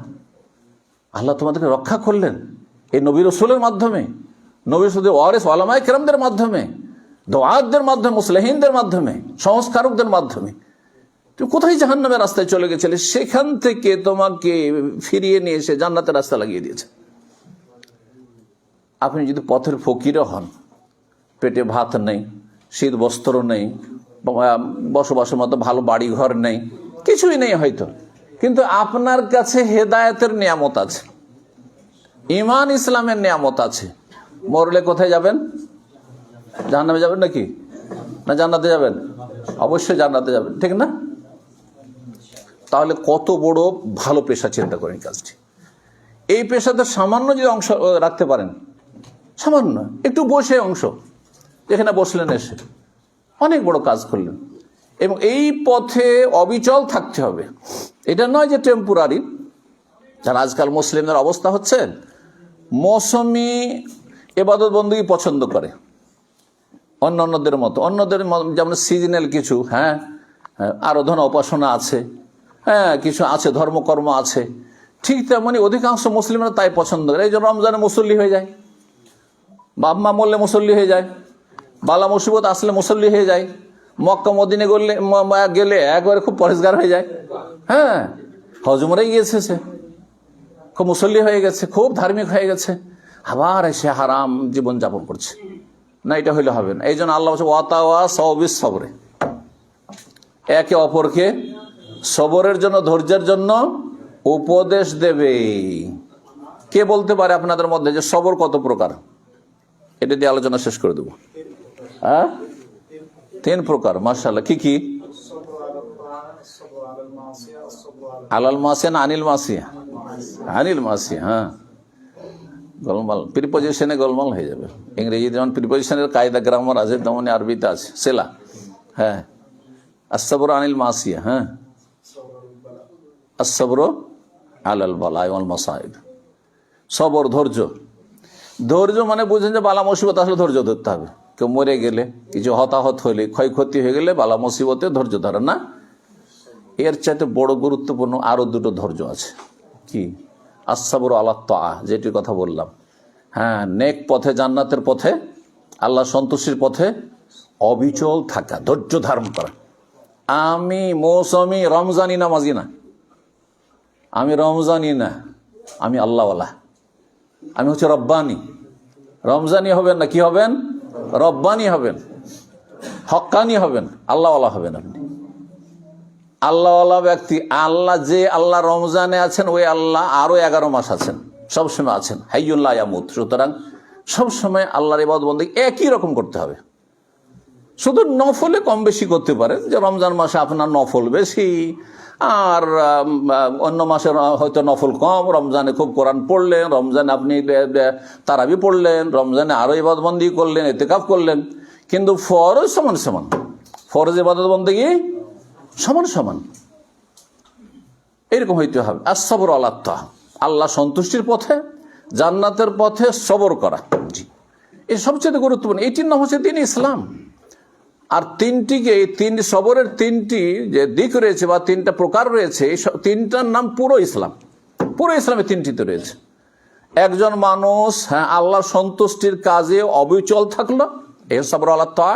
S1: আল্লাহ তোমাদেরকে রক্ষা করলেন এই নবী রাসূলের মাধ্যমে, নবী রাসূলের ওয়ারিস উলামায়ে কেরামদের মাধ্যমে, দুআতদের মাধ্যমে, মুসলিহিনদের মাধ্যমে, সংস্কারকদের মাধ্যমে। তো তুমি কোথায় জাহান্নামের রাস্তায় চলে গেছিলে, সেখান থেকে তোমাকে ফিরিয়ে নিয়ে এসে জান্নাতের রাস্তা লাগিয়ে দিয়েছে। আপনি যদি পথের ফকিরও হন, পেটে ভাত নেই, শীত বস্ত্র নেই, বসবাসের মতো ভালো বাড়ি ঘর নেই, কিছুই নেই হয়তো, কিন্তু আপনার কাছে হেদায়েতের নিয়ামত আছে, ঈমান ইসলামের নিয়ামত আছে, মরলে কোথায় যাবেন? জাহান্নামে যাবেন নাকি না জান্নাতে যাবেন? অবশ্যই জান্নাতে যাবেন, ঠিক না? তাহলে কত বড় ভালো পেশা, চিন্তা করেন কাজটি। এই পেশাতে সামান্য যদি অংশ রাখতে পারেন, সামান্য একটু বসে অংশ, যেখানে বসলেন এসে অনেক বড় কাজ করলেন, এবং এই পথে অবিচল থাকতে হবে। এটা নয় যে টেম্পোরারি। যারা আজকাল মুসলিমদের অবস্থা হচ্ছে, মৌসুমি ইবাদত বন্দী পছন্দ করে অন্যদের মতো, অন্যদের যেমন সিজনাল কিছু, হ্যাঁ আরাধনা উপাসনা আছে, হ্যাঁ কিছু আছে, ধর্মকর্ম আছে, ঠিক তেমনি অধিকাংশ মুসলিমরা তাই পছন্দ করে। এই জন্য রমজানে মুসল্লি হয়ে যায়, বাপ-মা মরলে মুসল্লি হয়ে যায়, বালা মুসিবত আসলে মুসল্লি হয়ে যায়, মক্কা মদিনে গেলে একবারে খুব পরেশগার হয়ে যায়, হ্যাঁ হজ উমরায় গিয়েছে, সে খুব মুসল্লি হয়ে গেছে, খুব ধার্মিক হয়ে গেছে, আবার এসে হারাম জীবন যাপন করছে। না, এটা হইলে হবে না। এই জন্য আল্লাহ বলছে ওয়াতাওয়া সবিস সবরে, একে অপরকে সবরের জন্য, ধৈর্যের জন্য উপদেশ দেবে। কে বলতে পারে আপনাদের মধ্যে যে সবর কত প্রকার? এটা দিয়ে আলোচনা শেষ করে দেবো। হ্যাঁ, 3 প্রকার। মাশাআল্লাহ, কি কি? আলাল মাসিয়া না আনিল মাসিয়া? আনিল মাসিয়া। হ্যাঁ, গোলমাল, প্রিপোজিশনে গোলমাল হয়ে যাবে। ইংরেজি যেমন প্রিপোজিশনের কায়দা গ্রামার আছে, তেমনি আরবিতে আছে সেলা। হ্যাঁ, আসসাবর আনিল মাসিয়া, হ্যাঁ আসসাবর আলাল বালা ওয়াল মাসাইব। সবর, ধৈর্য। ধৈর্য মানে বুঝেন যে বালা মুসিবত আসলে ধৈর্য ধরতে হবে। কেউ মরে গেলে, কিছু হতাহত হলে, ক্ষয়ক্ষতি হয়ে গেলে বালা মুসিবতে ধৈর্য ধরে না। এর চাইতে বড় গুরুত্বপূর্ণ আরো 2টো ধৈর্য আছে। কি? আসসাবর আলা তাআ, যেটির কথা বললাম। হ্যাঁ, নেক পথে, জান্নাতের পথে, আল্লাহ সন্তুষ্টির পথে অবিচল থাকা, ধৈর্য ধারণ করা। আমি মৌসুমি রমজানি নামাজি না, আমি রমজানি না, আমি আল্লাহওয়ালা, আমি হচ্ছে রব্বানি। রমজানি হবেন না, কি হবেন? রব্বানি হবেন, হক্কানি হবেন, আল্লাহওয়ালা হবেন। আপনি আল্লাহওয়ালা ব্যক্তি। আল্লাহ, যে আল্লাহ রমজানে আছেন, ওই আল্লাহ আরো 11 মাস আছেন, সবসময় আছেন, হাইয়ুন লা ইয়ামুত। সুতরাং সবসময় আল্লাহর ইবাদত বন্দেগী একই রকম করতে হবে। শুধু নফলে কম বেশি করতে পারেন, যে রমজান মাসে আপনার নফল বেশি, আর অন্য মাসে হয়তো নফল কম। রমজানে খুব কোরআন পড়লেন, রমজানে আপনি তারাবি পড়লেন, রমজানে আরো ইবাদত বন্দেগী করলেন, ইতিকাফ করলেন, কিন্তু ফরজ সমান সমান, ফরজ ইবাদত বন্দেগী সমান সমান, এরকম হইতে হবে। আসসাবর আলা তাআ, আল্লাহ সন্তুষ্টির পথে, জান্নাতের পথে সবর করা। জি, এই সবচেয়ে গুরুত্বপূর্ণ। এইটির নাম হচ্ছে দ্বীন ইসলাম। আর সবরের 3টি যে দিক রয়েছে বা 3টা প্রকার রয়েছে, এই 3টার নাম পুরো ইসলাম। পুরো ইসলামে 3টিতে রয়েছে। একজন মানুষ, হ্যাঁ, আল্লাহ সন্তুষ্টির কাজে অবিচল থাকলো, এই সবর আলা তাআ।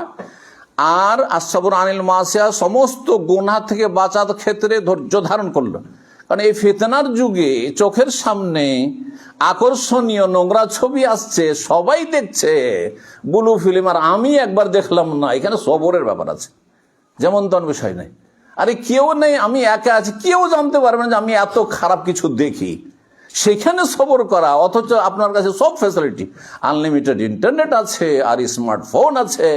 S1: আর আসসাবর আনিল মাসিয়া, সমস্ত গুনাহ থেকে বাঁচার ক্ষেত্রে ধৈর্য ধারণ করলো। কারণ এই ফিতনার যুগে চোখের সামনে আকর্ষণীয় নোংরা ছবি আসছে, সবাই দেখছে, ব্লু ফিল্ম, আর আমি একবার দেখলাম না। এখানে সবরের ব্যাপার আছে, যেমন তেমন বিষয় নেই। আরে কেউ নেই, আমি একা আছি, কেউ জানতে পারবে না যে আমি এত খারাপ কিছু দেখি। সেখানে সবর করা, অথচ আপনার কাছে সব ফ্যাসিলিটি, আনলিমিটেড ইন্টারনেট আছে, আর স্মার্টফোন আছে,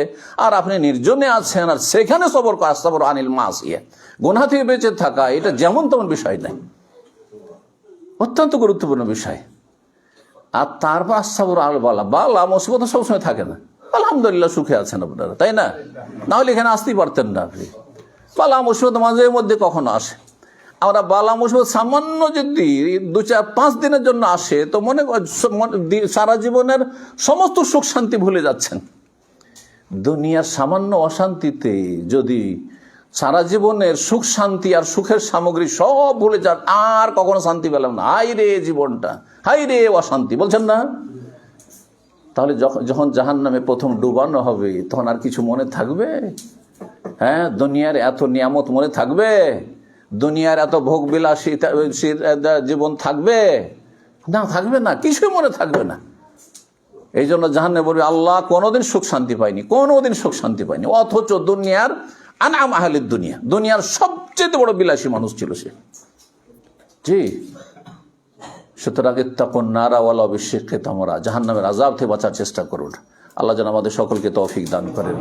S1: আর আপনি নির্জনে আছেন, আর সেখানে সবর করা। সবর আনিল মাসিয়া, গুনাহ থেকে বেঁচে থাকা, এটা যেমন তেমন বিষয় নাই, অত্যন্ত গুরুত্বপূর্ণ বিষয়। আর তারপর আসসাবর আল বালা, বালা মুসিবত সবসময় থাকে না। আলহামদুলিল্লাহ সুখে আছেন আপনারা, তাই না? নাহলে এখানে আসতেই পারতেন না আপনি। বালা মুসিবত মাঝে মধ্যে কখনো আসে। আমরা বালা মুসিবত সামান্য যদি 2-4-5 দিনের জন্য আসে, তো মনে সারা জীবনের সমস্ত সুখ শান্তি ভুলে যাচ্ছেন। দুনিয়ার সামান্য অশান্তিতে যদি সারা জীবনের সুখ শান্তি আর সুখের সামগ্রী সব ভুলে যান, আর কখনো শান্তি পেলাম না, হাই রে জীবনটা, হাই রে অশান্তি, বলছেন না? তাহলে যখন জাহান্নামে প্রথম ডুবানো হবে, তখন আর কিছু মনে থাকবে? হ্যাঁ, দুনিয়ার এত নিয়ামত মনে থাকবে? দুনিয়ার এত ভোগ বিলাসী জীবন থাকবে না? থাকবে না, কিছুই মনে থাকবে না। এই জন্য জাহান্নামে বলবে, আল্লাহ কোনোদিন সুখ শান্তি পাইনি, কোনোদিন সুখ শান্তি পাইনি। অথচ দুনিয়ার আনআম আহলিদ দুনিয়া, দুনিয়ার সবচেয়ে বড় বিলাসী মানুষ ছিল সে। জি, সুতরাং ইত্তাকুন নারা ওয়ালাউ বিশিক্কি তামরা, জাহান্নামের আযাব থেকে বাঁচার চেষ্টা করুন। আল্লাহ যেন আমাদের সকলকে তৌফিক দান করেন।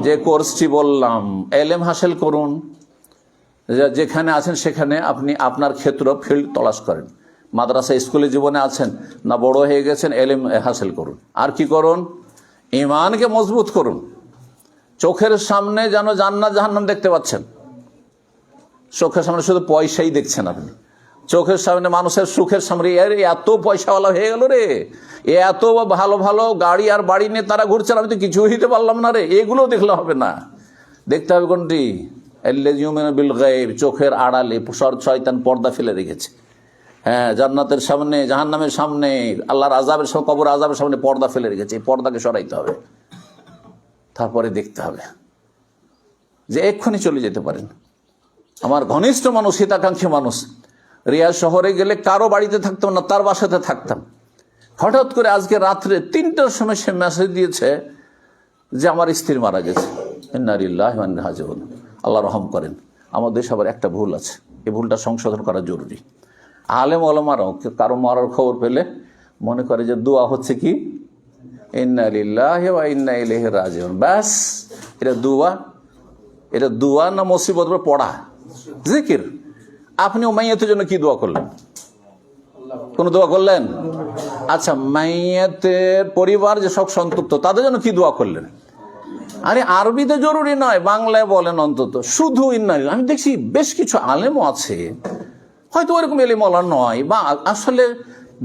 S1: যে কোর্সটি বললাম, ইলম হাসিল করুন। যেখানে আছেন সেখানে আপনি আপনার ক্ষেত্র ফিল্ড তলাশ করেন। মাদ্রাসা স্কুলে জীবনে আছেন না বড় হয়ে গেছেন, ইলম হাসিল করুন। আর কি করুন? ঈমানকে মজবুত করুন। চোখের সামনে যেন জান্নাত জাহান্নাম দেখতে পাচ্ছেন। চোখের সামনে শুধু পয়সাই দেখছেন আপনি। চোখের সামনে মানুষের সুখের সামনে এত পয়সাওয়ালা হয়ে গেল রে, এত ভালো ভালো গাড়ি আর বাড়ি নিয়ে তারা ঘুরছেন, আমি তো কিছু হইতে পারলাম না রে। এগুলো দেখলে হবে না, দেখতে হবে কোনটি? বিল গায়ব, চোখের আড়ালে শয়তান পর্দা ফেলে রেখেছে। হ্যাঁ, জান্নাতের সামনে, জাহান্নামের সামনে, আল্লাহর আযাবের সামনে, কবর আযাবের সামনে পর্দা ফেলে রেখেছে। এই পর্দাকে সরাইতে হবে, তারপরে দেখতে হবে যে এক্ষুনি চলে যেতে পারেন। আমার ঘনিষ্ঠ মানুষ, হিতাকাঙ্ক্ষী মানুষ, রিয়াদ শহরে গেলে কারো বাড়িতে থাকতাম না, তার বাসাতে থাকতাম। হঠাৎ করে আজকে রাত্রে 3টার সময় সে মেসেজ দিয়েছে যে আমার স্ত্রী মারা গেছে। ইন্না লিল্লাহি ওয়া ইন্না ইলাইহি রাজিউন। আল্লাহ রহম করেন। আমাদের দেশে আবার একটা ভুল আছে, এই ভুলটা সংশোধন করা জরুরি। আলেম ওলামারাও কারো মারার খবর পেলে মনে করে যে দোয়া হচ্ছে কি, ইন্না লিল্লাহি ওয়া ইন্না ইলাইহি রাজিউন। ব্যাস, এটা দোয়া না মুসিবত পড়া, জিকির। আপনি মাইয়াতের জন্য কি দোয়া করলেন? কোন দোয়া করলেন? আচ্ছা, মাইয়াতের পরিবার যে সব সন্তুষ্ট, তাদের জন্য কি দোয়া করলেন? আরে আরবিতে জরুরি নয়, বাংলায় বলেন অন্তত, শুধু ইন্না লিল্লাহি। আমি দেখছি বেশ কিছু আলেমও আছে, হয়তো ওইরকম এলিমওয়ালা নয়, বা আসলে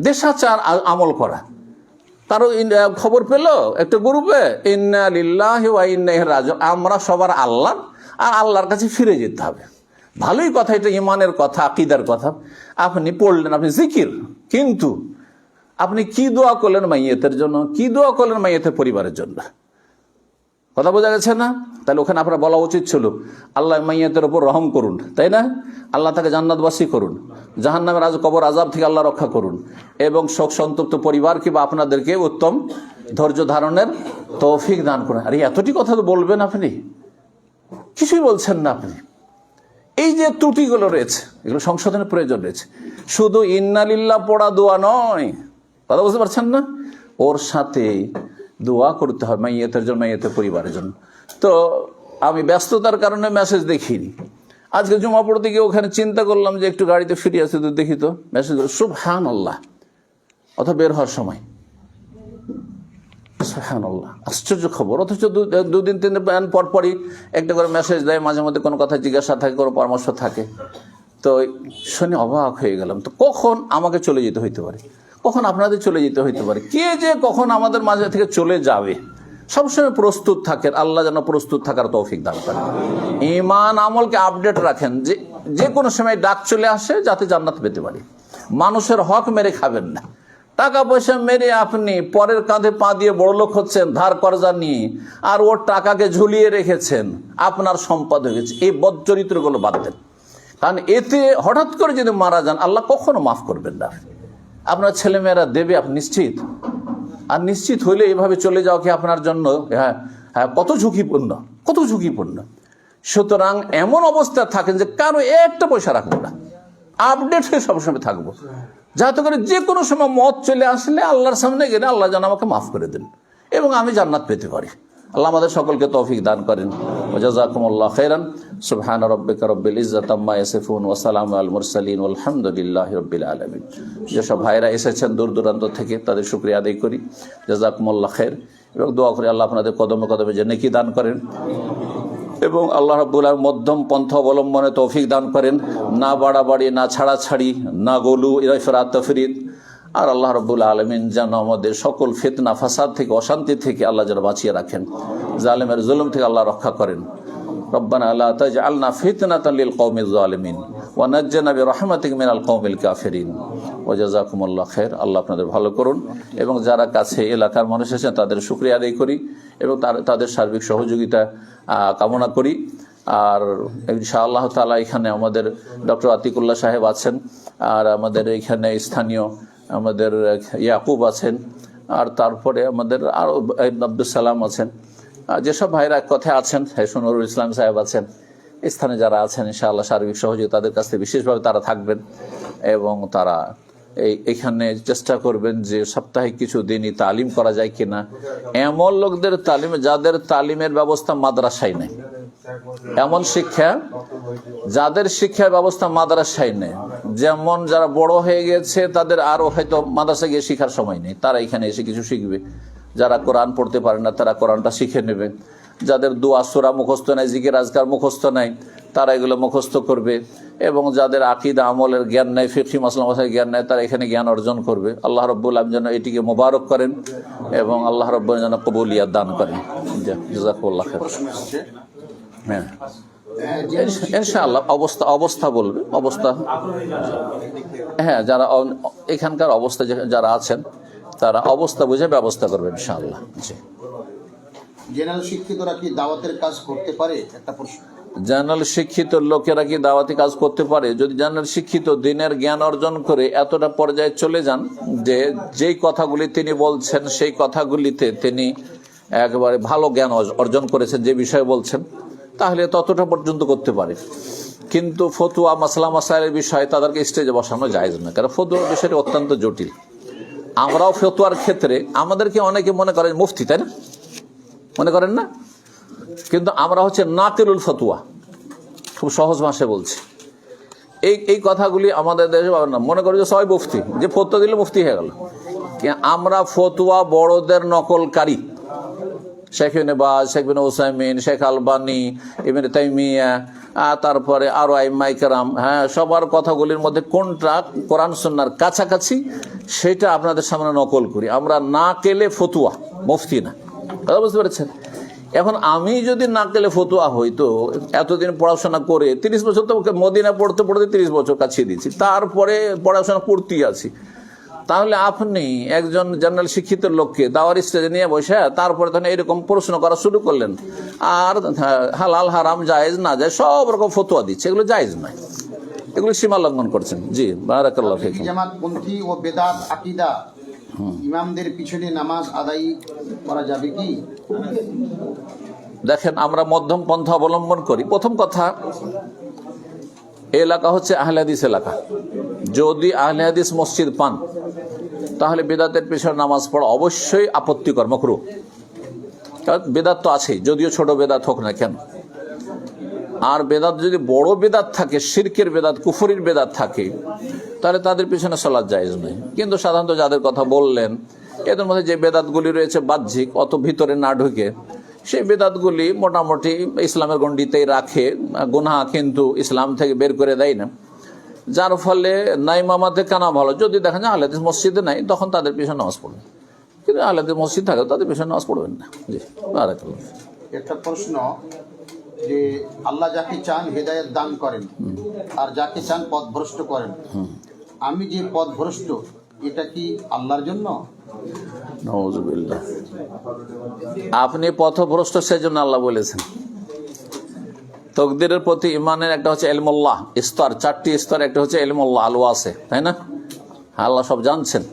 S1: দেশাচার আমল করা। কারো খবর পেল একটা গ্রুপে, ইন্না লিল্লাহি ওয়া ইন্না ইলাইহি রাজিউন, আমরা সবার আল্লাহ, আর আল্লাহর কাছে ফিরে যেতে হবে। ভালোই কথা, এটা ইমানের কথা, আকীদার কথা। আপনি পড়লেন, আপনি জিকির, কিন্তু আপনি কি দোয়া করলেন মাইয়াতের জন্য? কি দোয়া করলেন মাইয়াতের পরিবারের জন্য? কথা বোঝা গেছে না? তাহলে ওখানে আপনার বলা উচিত ছিল, আল্লাহ মাইয়াতের উপর রহম করুন, তাই না? আল্লাহ তাকে জান্নাতবাসী করুন, জাহান্নামের কবর আযাব থেকে আল্লাহ রক্ষা করুন, এবং শোক সন্তপ্ত পরিবারকে বা আপনাদেরকে উত্তম ধৈর্য ধারণের তৌফিক দান করুন। আরে এতটি কথা তো বলবেন আপনি, কিছুই বলছেন না আপনি। এই যে ত্রুটিগুলো রয়েছে, এগুলো সংশোধনের প্রয়োজন রয়েছে। শুধু ইন্না লিল্লাহ পড়া দোয়া নয়, কথা বুঝতে পারছেন না? ওর সাথে দোয়া করতে হয় মাইয়াতের জন্য, মাইয়াতের পরিবারের জন্য। তো আমি ব্যস্ততার কারণে মেসেজ দেখিনি। আজকে জুমা পড়তে গিয়ে ওখানে চিন্তা করলাম যে একটু গাড়িতে ফিরে আসে, তো দেখি তো মেসেজ, সুবহানাল্লাহ, অথবা বের হওয়ার সময়, সুবহানাল্লাহ, আশ্চর্য খবর। অথচ 2-3 দিন পর পরই একটা করে মেসেজ দেয়, মাঝে মধ্যে কোনো কথা জিজ্ঞাসা থাকে, কোনো পরামর্শ থাকে। তো শুনে অবাক হয়ে গেলাম। তো কখন আমাকে চলে যেতে হইতে পারে, কখন আপনাদের চলে যেতে হইতে পারে, কে যে কখন আমাদের মাঝে থেকে চলে যাবে, সবসময় প্রস্তুত থাকেন। আল্লাহ যেন প্রস্তুত থাকার তৌফিক দান করেন। ঈমান আমলকে আপডেট রাখেন, যে কোনো সময় ডাক চলে আসে, যাতে জান্নাত পেতে পারি। মানুষের হক মেরে খাবেন না। টাকা পয়সা মেরে আপনি পরের কাঁধে পা দিয়ে বড়লোক হচ্ছেন ধার কর্জা নিয়ে, আর ওর টাকাকে ঝুলিয়ে রেখেছেন, আপনার সম্পদ হয়ে গেছে। এই বদচরিত্রগুলো বাদ দেন, কারণ এতে হঠাৎ করে যদি মারা যান, আল্লাহ কখনো মাফ করবেন না। আপনার ছেলেমেয়েরা দেবে, আপনি নিশ্চিত? আর নিশ্চিত হইলে এভাবে চলে যাওয়া কি আপনার জন্য কত ঝুঁকিপূর্ণ, কত ঝুঁকিপূর্ণ। সুতরাং এমন অবস্থা থাকেন যে কারো একটা পয়সা রাখবো না, আপডেট হয়ে সবসময় থাকবো, যাতে করে যে কোনো সময় মত চলে আসলে আল্লাহর সামনে গেলে আল্লাহ যেন আমাকে মাফ করে দেন এবং আমি জান্নাত পেতে পারি। আল্লাহ আমাদের সকলকে তৌফিক দান করেন। জাযাকুমুল্লাহু খাইরান। সুবহান রাব্বিকা রাব্বিল ইজ্জাতি আম্মা ইয়াসিফুন ওয়া সালামুন আলাল মুরসালিন ওয়া আলহামদুলিল্লাহি রাব্বিল আলামিন। যেসব ভাইরা এসেছেন দূর দূরান্ত থেকে, তাদের শুকরিয়া আদায় করি। জাযাকুমুল্লাহু খাইর, এবং দোয়া করি আল্লাহ আপনাদের কদমে কদমে যে নেকি দান করেন, এবং আল্লাহ রাব্বুল আলামিন মধ্যম পন্থা অবলম্বনে তৌফিক দান করেন। না বাড়াবাড়ি, না ছাড়াছাড়ি, না গলু ইফরাত তাফরিদ। আর আল্লাহ রাব্বুল আলামিন যেন আমাদের সকল ফিতনা ফাসাদ থেকে, অশান্তি থেকে আল্লাহ যেন বাঁচিয়ে রাখেন, জালেমের জুলুম থেকে আল্লাহ রক্ষা করেন। রব্বানা লা তাজআলনা ফিতনাতান লিল কওমিজ জালিমিন ওয়া নাজ্জিনা বিরহমাতিকা মিনাল কওমিল কাফিরিন। ওয়া জাযাকুমুল্লাহু খাইর। আল্লাহ আপনাদের ভালো করুন, এবং যারা কাছে এলাকার মানুষ আছেন তাদের শুকরিয়া আদায় করি, এবং তাদের সার্বিক সহযোগিতা কামনা করি। আর ইনশাআল্লাহ তাআলা এখানে আমাদের ডক্টর আতিকুল্লাহ সাহেব আছেন, আর আমাদের এখানে স্থানীয় আমাদের ইয়াকুব আছেন, আর তারপরে আমাদের আরও আব্দুল সালাম আছেন, যেসব ভাইরা এক কথায় আছেন, নুরুল ইসলাম সাহেব আছেন, স্থানে যারা আছেন ইনশাআল্লাহ সার্বিক সহযোগিতা তাদের কাছ থেকে বিশেষভাবে তারা থাকবেন এবং তারা এইখানে চেষ্টা করবেন যে সাপ্তাহিক কিছু দিনই তালিম করা যায় কিনা, এমন লোকদের তালিম যাদের তালিমের ব্যবস্থা মাদ্রাসায় নেই, এমন শিক্ষা যাদের শিক্ষার ব্যবস্থা মাদ্রাসায় নেই, যেমন যারা বড় হয়ে গেছে তাদের আরো হয়তো মাদ্রাসায় গিয়ে শিখার সময় নেই, তারা এখানে এসে কিছু শিখবে, যারা কোরআন পড়তে পারে না তারা কোরআনটা শিখে নেবে, যাদের দোয়া সূরা মুখস্থ নাই, জিকির আজকার মুখস্থ নাই, তারা এগুলো মুখস্থ করবে, এবং যাদের আকীদা আমলের জ্ঞান নাই, ফিকহি মাসলা মাসাইলের জ্ঞান নাই, তারা এখানে জ্ঞান অর্জন করবে। আল্লাহ রাব্বুল আলামিন যেন এটিকে মোবারক করেন এবং আল্লাহ রাব্বুল যেন কবুলিয়াত দান করেন। জাযাকুল্লাহ খাইর। হ্যাঁ ইনশাআল্লাহ অবস্থা বলবে, অবস্থা, হ্যাঁ যারা এখানকার অবস্থা যারা আছেন তারা অবস্থা বুঝে ব্যবস্থা করবে ইনশাআল্লাহ। জি,
S2: জেনারেল শিক্ষিতরা কি দাওয়াতের কাজ করতে পারে? একটা প্রশ্ন।
S1: জেনারেল শিক্ষিত লোকেরা কি দাওয়াতি কাজ করতে পারে? যদি জেনারেল শিক্ষিত দিনের জ্ঞান অর্জন করে এতটা পর্যায়ে চলে যান যে যেই কথাগুলি তিনি বলছেন সেই কথাগুলিতে তিনি একেবারে ভালো জ্ঞান অর্জন করেছেন, যে বিষয়ে বলছেন, তাহলে ততটা পর্যন্ত করতে পারে। কিন্তু ফতুয়া মাসলা মাসাইলের বিষয়ে তাদেরকে স্টেজে বসানো জায়েজ না, কারণ ফতুয়ার বিষয়টি অত্যন্ত জটিল। আমরাও ফতুয়ার ক্ষেত্রে আমাদেরকে অনেকে মনে করেন মুফতি, তাই না? মনে করেন না? কিন্তু আমরা হচ্ছে নাকিলুল ফতুয়া, খুব সহজ ভাষায় বলছি। এই কথাগুলি আমাদের দেশে পাবেন না, মনে করি যে সবাই মুফতি, যে ফতুয়া দিলে মুফতি হয়ে গেল। আমরা ফতুয়া বড়দের নকলকারী, শেখ ইবনে বাজ, শেখ বিন উসাইমিন, শেখ আলবানী, ইবনে তাইমিয়া, তারপরে আরো আইম্মায়ে কেরাম, হ্যাঁ, সবার কথাগুলির মধ্যে কোনটা কোরআন সুন্নাহর কাছাকাছি সেটা আপনাদের সামনে নকল করি। আমরা না কেলে ফতুয়া, মুফতি না। কথা বুঝতে পেরেছেন? এখন আমি যদি না কেলে ফতুয়া হইতো, এতদিন পড়াশোনা করে 30 বছর তো মদিনা পড়তে পড়তে 30 বছর কাছিয়ে দিয়েছি, তারপরে পড়াশোনা করতেই আছি, তাহলে আপনি একজন জেনারেল শিক্ষিত লোককে দাওয়ার স্টেজে নিয়ে বসে তারপরে তখন এরকম প্রশ্ন করা শুরু করলেন, আর হালাল হারাম জায়েজ না জায়েজ সব রকম ফতোয়া দিচ্ছে, এগুলো জায়েজ নয়, এগুলো সীমা লঙ্ঘন করছেন। জি, বারাকাল্লাহু ফিকুম।
S2: জামাতপন্থী ও বেদাত আকীদা ইমামদের পিছনে নামাজ আদায় করা যাবে কি?
S1: দেখেন, আমরা মধ্যম পন্থা অবলম্বন করি। প্রথম কথা, এলাকা হচ্ছে আহলে হাদিস এলাকা। যদি আহলে হাদিস মসজিদ পান তাহলে বেদাতের পেছনে নামাজ পড়া অবশ্যই আপত্তিকর, মাকরুহ। কারণ বেদাত তো আছেই, যদিও ছোট বেদাত হোক না কেন। আর বেদাত যদি বড় বেদাত থাকে, শিরকের বেদাত, কুফরির বেদাত থাকে, তাহলে তাদের পিছনে সালাত জায়েজ নয়। কিন্তু সাধারণত যাদের কথা বললেন, এদের মধ্যে যে বেদাতগুলি রয়েছে বাহ্যিক, অত ভিতরে না ঢুকে, সেই বেদাতগুলি মোটামুটি ইসলামের গণ্ডিতেই রাখে, গুনাহ কিন্তু ইসলাম থেকে বের করে দেয় না। যার ফলে নাই মামাতে কানা ভালো, যদি দেখেন যে আহলে হাদিস মসজিদে নাই, তখন তাদের পিছনে নামাজ পড়বেন। কিন্তু আহলে হাদিস মসজিদ থাকে তাদের পিছনে নামাজ পড়বেন না। জি, বারাকাল্লাহ।
S2: একটা প্রশ্ন, যে আল্লাহ যাকে চান হেদায়েত দান করেন আর যাকে চান পথভ্রষ্ট করেন, আমি যে পথভ্রষ্ট, এটা কি আল্লাহর জন্য?
S1: নাউযুবিল্লাহ। আপনি পথভ্রষ্ট সেজন্য আল্লাহ বলেছেন। তকদিরের প্রতি ইমানের একটা হচ্ছে ইলমুল্লাহ স্তর, 4টি স্তর। একটা হচ্ছে ইলমুল্লাহ আল ওয়াসি, তাই না? আল্লাহ সব জানছেন।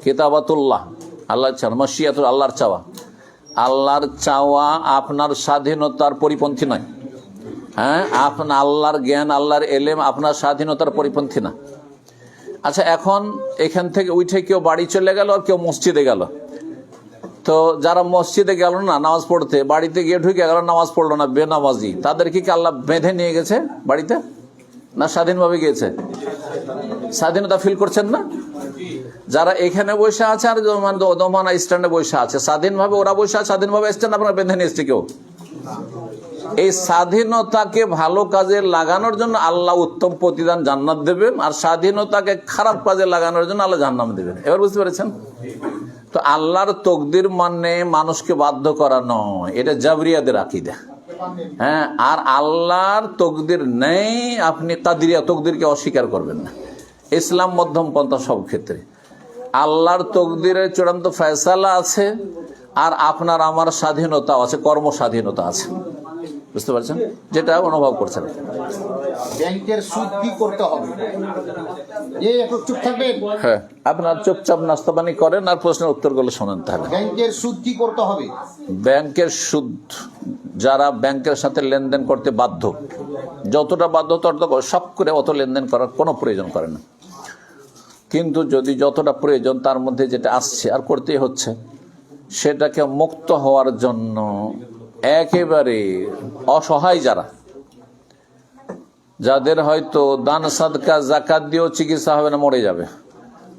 S1: কিতাবাতুল্লাহ, আল্লাহর চাওয়া। মাশিয়াতুল, আল্লাহর চাওয়া। আল্লাহর চাওয়া আপনার স্বাধীনতার পরিপন্থী নয়। হ্যাঁ, আপনার আল্লাহর জ্ঞান, আল্লাহর এলেম আপনার স্বাধীনতার পরিপন্থী না। আচ্ছা, এখন এখান থেকে উঠে কেউ বাড়ি চলে গেল আর কেউ মসজিদে গেল, তো যারা মসজিদে গেল না নামাজ পড়তে, বাড়িতে গিয়ে ঢুকে গেল, নামাজ পড়লো না, বেনামাজি, তাদেরকে কি আল্লাহ বেঁধে নিয়ে গেছে বাড়িতে, না স্বাধীনভাবে গিয়েছে? স্বাধীনতা ফিল করছেন না? যারা এখানে বসে আছে আর দমানা স্ট্যান্ডে বসে আছে, স্বাধীনভাবে ওরা বসে আছে, স্বাধীনভাবে স্ট্যান্ড আপনারা বেঁধে নিয়ে এসছে কেউ? এই স্বাধীনতাকে ভালো কাজে লাগানোর জন্য আল্লাহ উত্তম প্রতিদান জান্নাত দেবেন, আর স্বাধীনতাকে খারাপ কাজে লাগানোর জন্য আল্লাহ জাহান্নাম দেবেন। এবার বুঝতে পেরেছেন? তো আল্লাহর তকদির মানে মানুষকে বাধ্য করা নয়, এটা জাবরিয়াদের আকীদা। হ্যাঁ, আর আল্লাহর তকদির নেই, আপনি কাদিরিয়া তকদিরকে অস্বীকার করবেন না। ইসলাম মধ্যম পন্থা সব ক্ষেত্রে। আল্লাহর তকদিরের চূড়ান্ত ফয়সালা আছে, আর আপনার আমার স্বাধীনতা আছে, কর্ম স্বাধীনতা আছে। বুঝতে পারছেন, যেটা অনুভব করছেন।
S2: ব্যাংকের সুদ কি করতে হবে? এই একটু চুপ থাকবেন।
S1: হ্যাঁ, আপনার চুপচাপ নাস্তা পানি করেন আর প্রশ্নের উত্তরগুলো শোনেন। তাহলে
S2: ব্যাংকের সুদ কি করতে হবে?
S1: ব্যাংকের সুদ, যারা ব্যাংকের সাথে লেনদেন করতে বাধ্য, যতটা বাধ্য তত সব করে অত লেনদেন করার কোনো প্রয়োজন করে না। কিন্তু যদি যতটা প্রয়োজন তার মধ্যে যেটা আসছে আর করতেই হচ্ছে, সেটাকে মুক্ত হওয়ার জন্য একেবারে অসহায় যাদের হয়তো দান সাদকা জাকাত দিয়েও চিকিৎসা হবে না, মরে যাবে,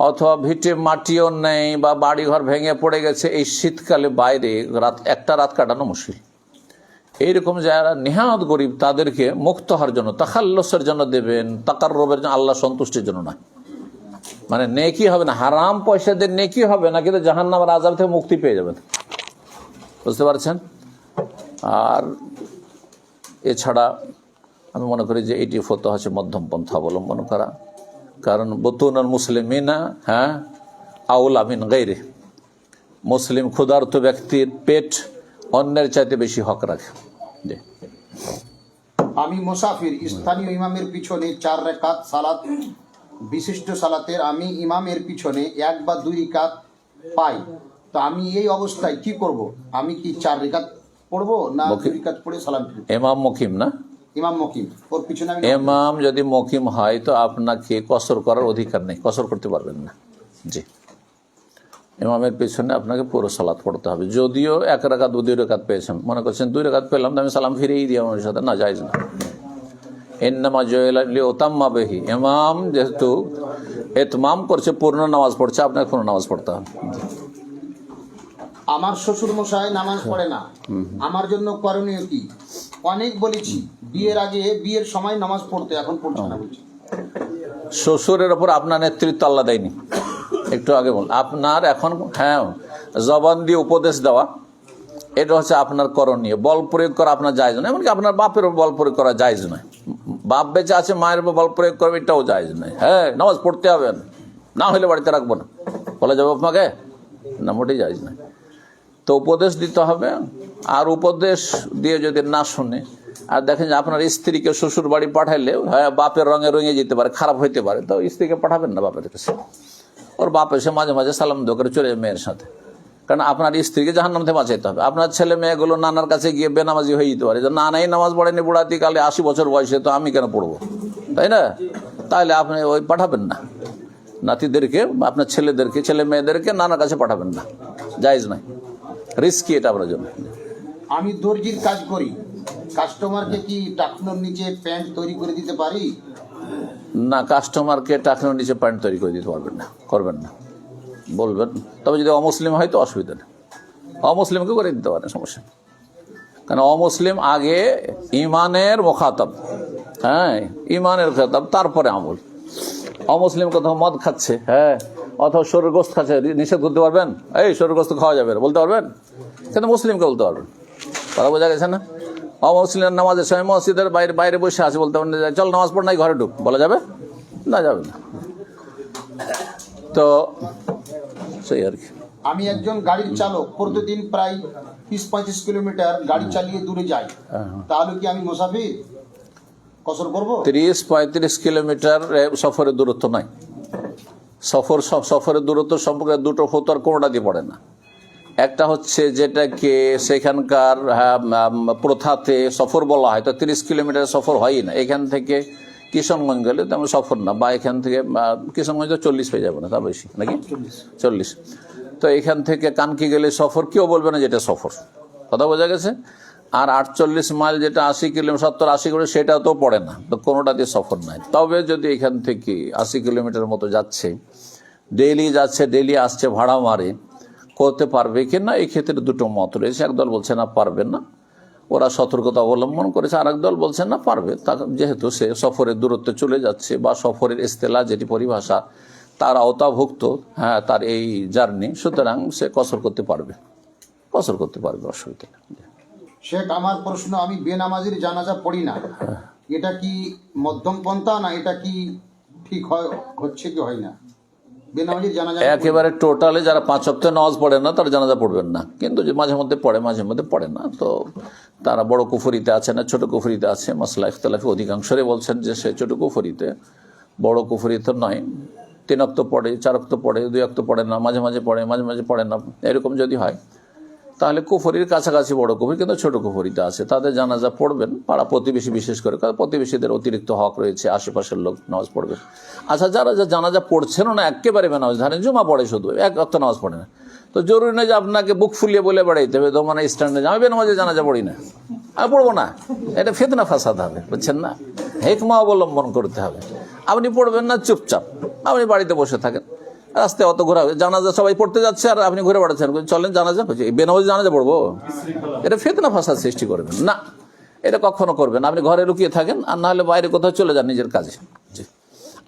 S1: অথবা ভিটে মাটিও নেই বা বাড়িঘর ভেঙে পড়ে গেছে, এই শীতকালে বাইরে একটা রাত কাটানো মুশকিল, এইরকম যারা নেহাত গরিব তাদেরকে মুক্ত হওয়ার জন্য, তাখাল্লুসের জন্য দেবেন, তাকাররুবের জন্য, আল্লাহ সন্তুষ্টির জন্য নয়। মানে নেকি হবে না, হারাম পয়সা দিয়ে নেকি হবে না, কিন্তু জাহান্নামের আযাব থেকে মুক্তি পেয়ে যাবেন। বুঝতে পারছেন? আর এছাড়া আমি মনে করি যে এটি ফতোয়া হচ্ছে মধ্যম পন্থা অবলম্বন করা, কারণ বুতুনুল মুসলিমিনা আউলা মিন গায়রি, মুসলিম ক্ষুধার্ত ব্যক্তির পেট অন্যের চাইতে বেশি হক রাখে। জি।
S2: আমি মুসাফির, স্থানীয় ইমামের পিছনে 4 রাকাত সালাত, বিশিষ্ট সালাতের আমি ইমামের পিছনে 1 বা 2 রাকাত পাই, তো আমি এই অবস্থায় কি করব? আমি কি 4 রাকাত পড়বো না 2 রাকাত পড়ে সালাম ফিরব?
S1: ইমাম মুকিম না,
S2: ইমাম মুকিম, ওর পিছনে আমি
S1: ইমাম যদি মুকিম হয় তো আপনাকে কসর করার অধিকার নেই, কসর করতে পারবেন না। জি, ইমামের পেছনে আপনাকে পুরো সালাত পড়তে হবে। যদিও 1 রাকাত 2 রাকাত পেয়েছেন, মনে করছেন 2 রাকাত পেলাম তো আমি সালাম ফিরেই দিই আমার সাথে, না, জায়েজ না। ইন্নামা জুইলা লিউতাম্মা বিহি, ইমাম যেহেতু ইতমাম করছে, পূর্ণ নামাজ পড়ছে, আপনাকে পূর্ণ নামাজ পড়তে হবে।
S2: আমার শ্বশুর মশাই নামাজ পড়ে না, আমার জন্য করণীয় কি? অনেক বলেছি বিয়ের আগে, বিয়ের সময় নামাজ পড়তে, এখন পড়ছে না বলছি।
S1: শ্বশুরের ওপর আপনার নেতৃত্ব আল্লাহ দেয়নি, একটু আগে বল, আপনার এখন হ্যাঁ জবান দিয়ে উপদেশ দেওয়া, এটা হচ্ছে আপনার করণীয়। বল প্রয়োগ করা আপনার জায়েজ নয়, এমনকি আপনার বাপের উপর বল প্রয়োগ করা জায়েজ নয়। বাপ বেঁচে আছে, মায়ের উপর বল প্রয়োগ করবে, এটাও জায়েজ নয়। হ্যাঁ, নামাজ পড়তে হবে, না হলে বাড়িতে রাখবো না বলা যাবে আপনাকে, না, মোটেই জায়েজ নয়। তো উপদেশ দিতে হবে, আর উপদেশ দিয়ে যদি না শুনে, আর দেখেন যে আপনার স্ত্রীকে শ্বশুর বাড়ি পাঠাইলে হ্যাঁ বাপের রঙে রঙে যেতে পারে, খারাপ হইতে পারে, তো স্ত্রীকে পাঠাবেন না বাপের কাছে। ওর বাপ এসে মাঝে মাঝে সালাম দো করে চলে যায় মেয়ের সাথে, কারণ আপনার স্ত্রীকে জাহান্নাম থেকে বাঁচাইতে হবে। আপনার ছেলে মেয়েগুলো নানার কাছে গিয়ে বেনামাজি হয়ে যেতে পারে, যে নানাই নামাজ পড়েনি বুড়াতি কালে, 80 বছর বয়সে, তো আমি কেন পড়বো, তাই না? তাহলে আপনি ওই পাঠাবেন না, নাতিদেরকে, আপনার ছেলেদেরকে, ছেলে মেয়েদেরকে নানার কাছে পাঠাবেন না, জায়েজ নাই, রিস্কি এটা আপনার জন্য।
S2: আমি দর্জির কাজ করি, কাস্টমারকে কি টাকনোর নিচে প্যান্ট তৈরি করে দিতে পারি?
S1: না, কাস্টমারকে টাকার নিচে প্যান্ট তৈরি করে দিতে পারবেন না, করবেন না, বলবেন। তবে যদি অমুসলিম হয় তো অসুবিধা নেই, অমুসলিমকে করে দিতে পারেন, সমস্যা। কারণ অমুসলিম আগে ইমানের মুখাতাব, হ্যাঁ ইমানের খেতাব, তারপরে আমল। অমুসলিম কোথাও মদ খাচ্ছে, হ্যাঁ, অথবা শরীর গোস্ত খাচ্ছে, নিষেধ করতে পারবেন? এই শরীর গোস্ত খাওয়া যাবে না বলতে পারবেন? কিন্তু মুসলিমকে বলতে পারবেন। কথা বোঝা গেছে না? অমুসলিম নামাজের সময় মসজিদের বাইরে বাইরে বসে আছে, বলতে পারেন চল নামাজ পড় নাই, ঘরে ঢুক, বলা যাবে না? যাবে না। তো সেই আর কি।
S2: আমি একজন গাড়ির চালক, প্রতিদিন প্রায় 30-35 কিলোমিটার গাড়ি চালিয়ে দূরে যাই, তাহলে কি আমি মুসাফির, কসর করবো?
S1: 30-35 কিলোমিটার সফরের দূরত্ব নাই। সফরের দূরত্ব সম্পর্কে দুটো ফতোয়ার কোনোটা দিয়ে পড়ে না। একটা হচ্ছে যেটাকে সেখানকার প্রথাতে সফর বলা হয়, তো 30 কিলোমিটার সফর হয়ই না। এখান থেকে কিশনগঞ্জ গেলে তেমন সফর না, বা এখান থেকে কিশনগঞ্জ 40 হয়ে যাবে না, তা বেশি নাকি 40। তো এখান থেকে কানকি গেলে সফর, কেউ বলবে না যেটা সফর, কথা বোঝা গেছে। আর 48 মাইল যেটা 80 কিলোমিটার, 70-80 কিলোমিটার, সেটা তো পড়ে না, তো কোনোটাতে সফর নাই। তবে যদি এখান থেকে 80 কিলোমিটার মতো যাচ্ছে, ডেইলি যাচ্ছে, ডেইলি আসছে, ভাড়া মারে, করতে পারবে কি না, এই ক্ষেত্রে দুটো মত রয়েছে। একদল বলছে না, পারবে না, ওরা সতর্কতা অবলম্বন করেছে। আর একদল বলছে না, পারবে, যেহেতু সে সফরের দূরত্বে চলে যাচ্ছে, বা সফরের ইস্তেলা যেটি পরিভাষা তার আওতাভুক্ত, হ্যাঁ, তার এই জার্নি, সুতরাং সে কসর করতে পারবে, কসর করতে পারবে, অসুবিধা নেই।
S2: শেখ, আমার প্রশ্ন, আমি বেনামাজির জানাজা পড়ি না, এটা কি মধ্যম পন্থা, না এটা কি ঠিক হচ্ছে কি হয় না? বেনামাজির জানাজা
S1: একেবারে টোটালি যারা 5 ওয়াক্ত নামাজ পড়ে না তারা জানাজা পড়বেন না, কিন্তু যে মাঝে মধ্যে পড়ে মাঝে মধ্যে পড়ে না, তো তারা বড় কুফরিতে আছে না ছোট কুফরিতে আছে, মাসলা ইখতিলাফি অধিকাংশরে বলছেন যে সে ছোট কুফরিতে, বড় কুফরিতে নয়। 3 ওয়াক্ত পড়ে, 4 ওয়াক্ত পড়ে, 2 ওয়াক্ত পড়ে না, মাঝে মাঝে পড়ে মাঝে মাঝে পড়ে না, এরকম যদি হয় তাহলে কুফরির কাছাকাছি বড় কুফরি, কিন্তু ছোট কুফরিতে আছে, তাদের জানাজা পড়বেন। পাড়া প্রতিবেশী বিশেষ করে, কারণ প্রতিবেশীদের অতিরিক্ত হক রয়েছে, আশেপাশের লোক নামাজ পড়বে। আচ্ছা, যারা জানাজা পড়ছেন না একেবারে বেনামাজ, ধরেন জুমা পড়ে শুধু, 1 ওয়াক্ত নামাজ পড়ে না, তো জরুরি নয় যে আপনাকে বুক ফুলিয়ে বলে বেড়াইতে হবে তো মানে স্ট্যান্ডে আমি বেনামাজে জানাজা পড়ি না, আমি পড়বো না, এটা ফিতনা ফাসাদ হবে, বুঝছেন না? হিকমা অবলম্বন করতে হবে। আপনি পড়বেন না, চুপচাপ আপনি বাড়িতে বসে থাকেন, রাস্তায় অত ঘোরা হবে, জানাজা সবাই পড়তে যাচ্ছে আর আপনি ঘুরে বেড়াচ্ছেন, চলেন জানাজা হচ্ছে, বেনামাজি জানাজা পড়বো, এটা ফিতনা ফাসাদ সৃষ্টি করবেন না, এটা কখনো করবেন। আপনি ঘরে লুকিয়ে থাকেন আর না হলে বাইরে কোথাও চলে যান নিজের কাজে। জি,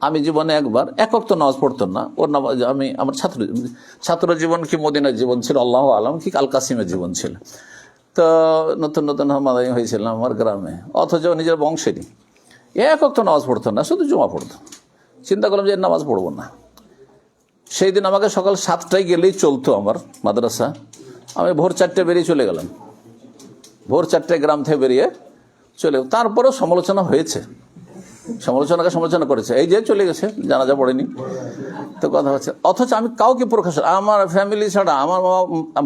S1: আমি জীবনে একবার 1 ওয়াক্ত নামাজ পড়তাম না, ওর নামাজ আমি আমার ছাত্র জীবন কি মদিনার জীবন ছিল আল্লাহ আলম, কি আল কাসিমের জীবন ছিল, তো নতুন নতুন হামাদানি হয়েছিলাম আমার গ্রামে, অথচ নিজের বংশেরই 1 ওয়াক্ত নামাজ পড়তো না, শুধু জুমা পড়তো। চিন্তা করলাম যে নামাজ পড়বো না। সেই দিন আমাকে সকাল 7টায় গেলেই চলতো আমার মাদ্রাসা, আমি ভোর 4টায় বেরিয়ে চলে গেলাম, ভোর 4টায় গ্রাম থেকে বেরিয়ে চলে, তারপরেও সমালোচনা হয়েছে, সমালোচনা করেছে, এই যে চলে গেছে জানাজা পড়েনি, তো কথা হচ্ছে। অথচ আমি কাউকে প্রকাশ, আমার ফ্যামিলি ছাড়া আমার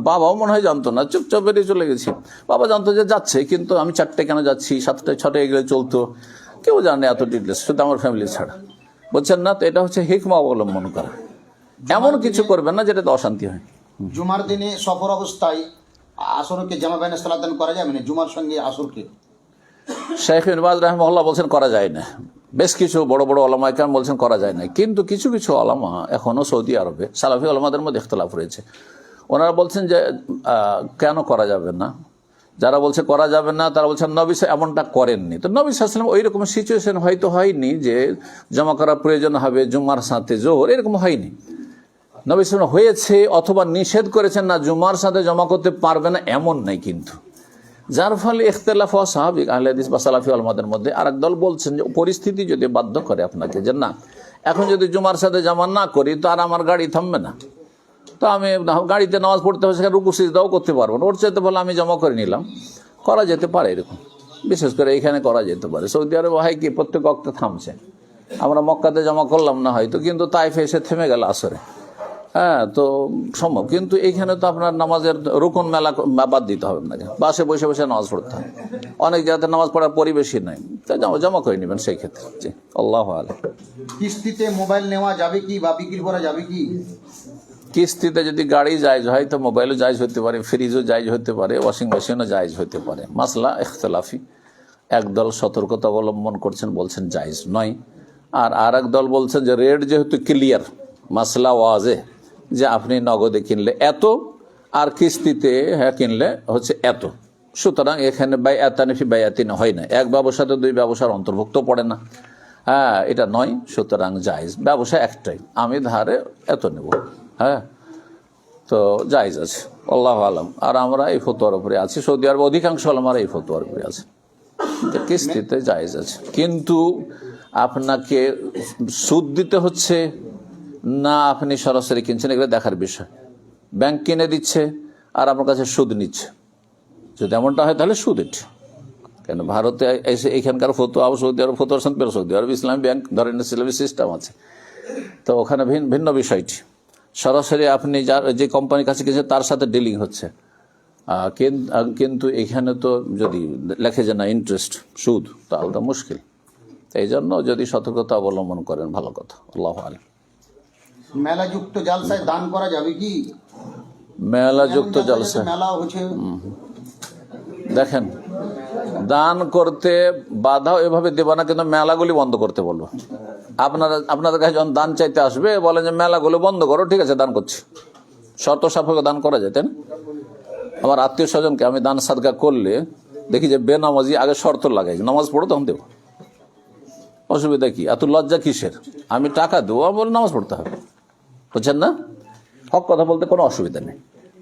S1: বাবাও মনে হয় জানতো না, চুপচাপ বেরিয়ে চলে গেছি। বাবা জানতো যে যাচ্ছে, কিন্তু আমি 4টায় কেন যাচ্ছি, 7টায় 6টায় গেলে চলতো, কেউ জানে এত ডিটেলস, শুধু আমার ফ্যামিলি ছাড়া, বুঝছেন না? তো এটা হচ্ছে হিকমা অবলম্বন করা, এমন কিছু করবেন না যেটাতে অশান্তি হয়।
S2: জুমার দিনে সফর অবস্থায় আসরকে জামা বাইনে সালাতান করা যাবে না, জুমার সঙ্গে আসরকে?
S1: শেখ ইবনে বাজ রাহিমাহুল্লাহ বলছেন করা যায় না, বেশ কিছু বড় বড় ওলামা কেরাম বলছেন করা যায় না, কিন্তু কিছু কিছু ওলামা এখনো সৌদি আরবে সালাফি ওলামাদের মধ্যে ইখতিলাফ রয়েছে, ওনারা বলছেন যে কেন করা যাবে না। যারা বলছে করা যাবে না তারা বলছেন নবী এমনটা করেননি, তো নবী সাল্লাল্লাহু আলাইহি ওয়াসাল্লাম ওই রকম সিচুয়েশন হয়তো হয়নি যে জমা করা প্রয়োজন হবে জুমার সাথে জোহর, এরকম হয়নি। নবী সাল্লাল্লাহু হয়েছে অথবা নিষেধ করেছেন না জুমার সাথে জমা করতে পারবে না, এমন নাই কিন্তু, যার ফলে ইখতিলাফ হওয়া স্বাভাবিক আহলে হাদিস বা সালাফি ওলামাদের মধ্যে। আর একদল বলছেন যে পরিস্থিতি যদি বাধ্য করে আপনাকে যে না এখন যদি জুমার সাথে জমা না করি তো আর আমার গাড়ি থামবে না, তো আমি গাড়িতে নামাজ পড়তে হবে, সেখানে রুকু সিজদাও করতে পারবো না, ওর চাইতে বলে আমি জমা করে নিলাম, করা যেতে পারে এরকম, বিশেষ করে এখানে করা যেতে পারে। সৌদি আরবে হয় কি প্রত্যেক ওয়াক্তে থামছে, আমরা মক্কাতে জমা করলাম না হয়তো, কিন্তু তাইফে এসে থেমে গেল আসরে, হ্যাঁ তো সম্ভব, কিন্তু এইখানে তো আপনার নামাজের রুকন মেলা বাদ দিতে হবে আপনাকে, বাসে বসে বসে নামাজ পড়তে হবে, অনেক জায়গাতে নামাজ পড়ার পরিবেশই নাই, তাই জমা করে নেবেন সেই ক্ষেত্রে। জি, আল্লাহু আলাম।
S2: কিস্তিতে মোবাইল নেওয়া যাবে কি বা বিক্রি করা যাবে কি?
S1: কিস্তিতে যদি গাড়ি জায়েজ হয় তো মোবাইলও জায়েজ হতে পারে, ফ্রিজও জায়েজ হতে পারে, ওয়াশিং মেশিনও জায়েজ হতে পারে, মাসলা ইখতিলাফি। একদল সতর্কতা অবলম্বন করছেন, বলছেন জায়েজ নয়, আর এক দল বলছেন যে রেট যেহেতু ক্লিয়ার, মাসলা ওয়াজে, যে আপনি নগদে কিনলে এত আর কিস্তিতে কিনলে হচ্ছে এত, সুতরাং এখানে বাইআতানিফি বাইআতিন হয় না, এক ব্যবসাতে 2 ব্যবসার অন্তর্ভুক্ত পড়ে না, হ্যাঁ এটা নয়, সুতরাং জায়েজ, ব্যবসা একটাই, আমি ধারে এত নেব, হ্যাঁ তো জায়েজ আছে, আল্লাহু আলাম। আর আমরা এই ফতোয়ার উপরে আছি, সৌদি আরবে অধিকাংশ আমরা এই ফতোয়ার উপরে আছে যে কিস্তিতে জায়েজ আছে, কিন্তু আপনাকে সুদ দিতে হচ্ছে না আপনি সরাসরি কিনছেন, এগুলো দেখার বিষয়। ব্যাংক কিনে দিচ্ছে আর আপনার কাছে সুদ নিচ্ছে, যদি এমনটা হয় তাহলে সুদ এটি, কেন ভারতে এসে এখানকার ফতোয়া সৌদি আরব ফতোয়ার সঙ্গে সৌদি আরব ইসলামী ব্যাংক ধরেন ইসলামী সিস্টেম আছে, তো ওখানে ভিন্ন বিষয়টি, সরাসরি আপনি যে কোম্পানির কাছে গেছে তার সাথে ডিলিং হচ্ছে, কিন্তু এখানে তো যদি লেখে যে না ইন্টারেস্ট সুদ, তাহলে তো মুশকিল, এই জন্য যদি সতর্কতা অবলম্বন করেন ভালো কথা, আল্লাহু আলাম।
S2: মেলাযুক্ত জালসায় দান করা যাবে কি?
S1: মেলাযুক্ত জলসা,
S2: মেলা হচ্ছে,
S1: দেখেন দান করতে বাধাও এভাবে দেব না, কিন্তু মেলাগুলি বন্ধ করতে বলবো। আপনাদের কাছে যখন দান চাইতে আসবে বলেন যে মেলাগুলো বন্ধ করো, ঠিক আছে দান করছি, শর্ত সাপেক্ষে দান করা যায়, তাই না? আমার আত্মীয় স্বজনকে আমি দান সাদকা করলে দেখি যে বেনামাজি আগে শর্ত লাগাই, নামাজ পড়ো তখন দেবো, অসুবিধা কি, এত লজ্জা কিসের, আমি টাকা দেবো বলে নামাজ পড়তে হবে, বুঝছেন না? হক কথা বলতে কোনো অসুবিধা নেই।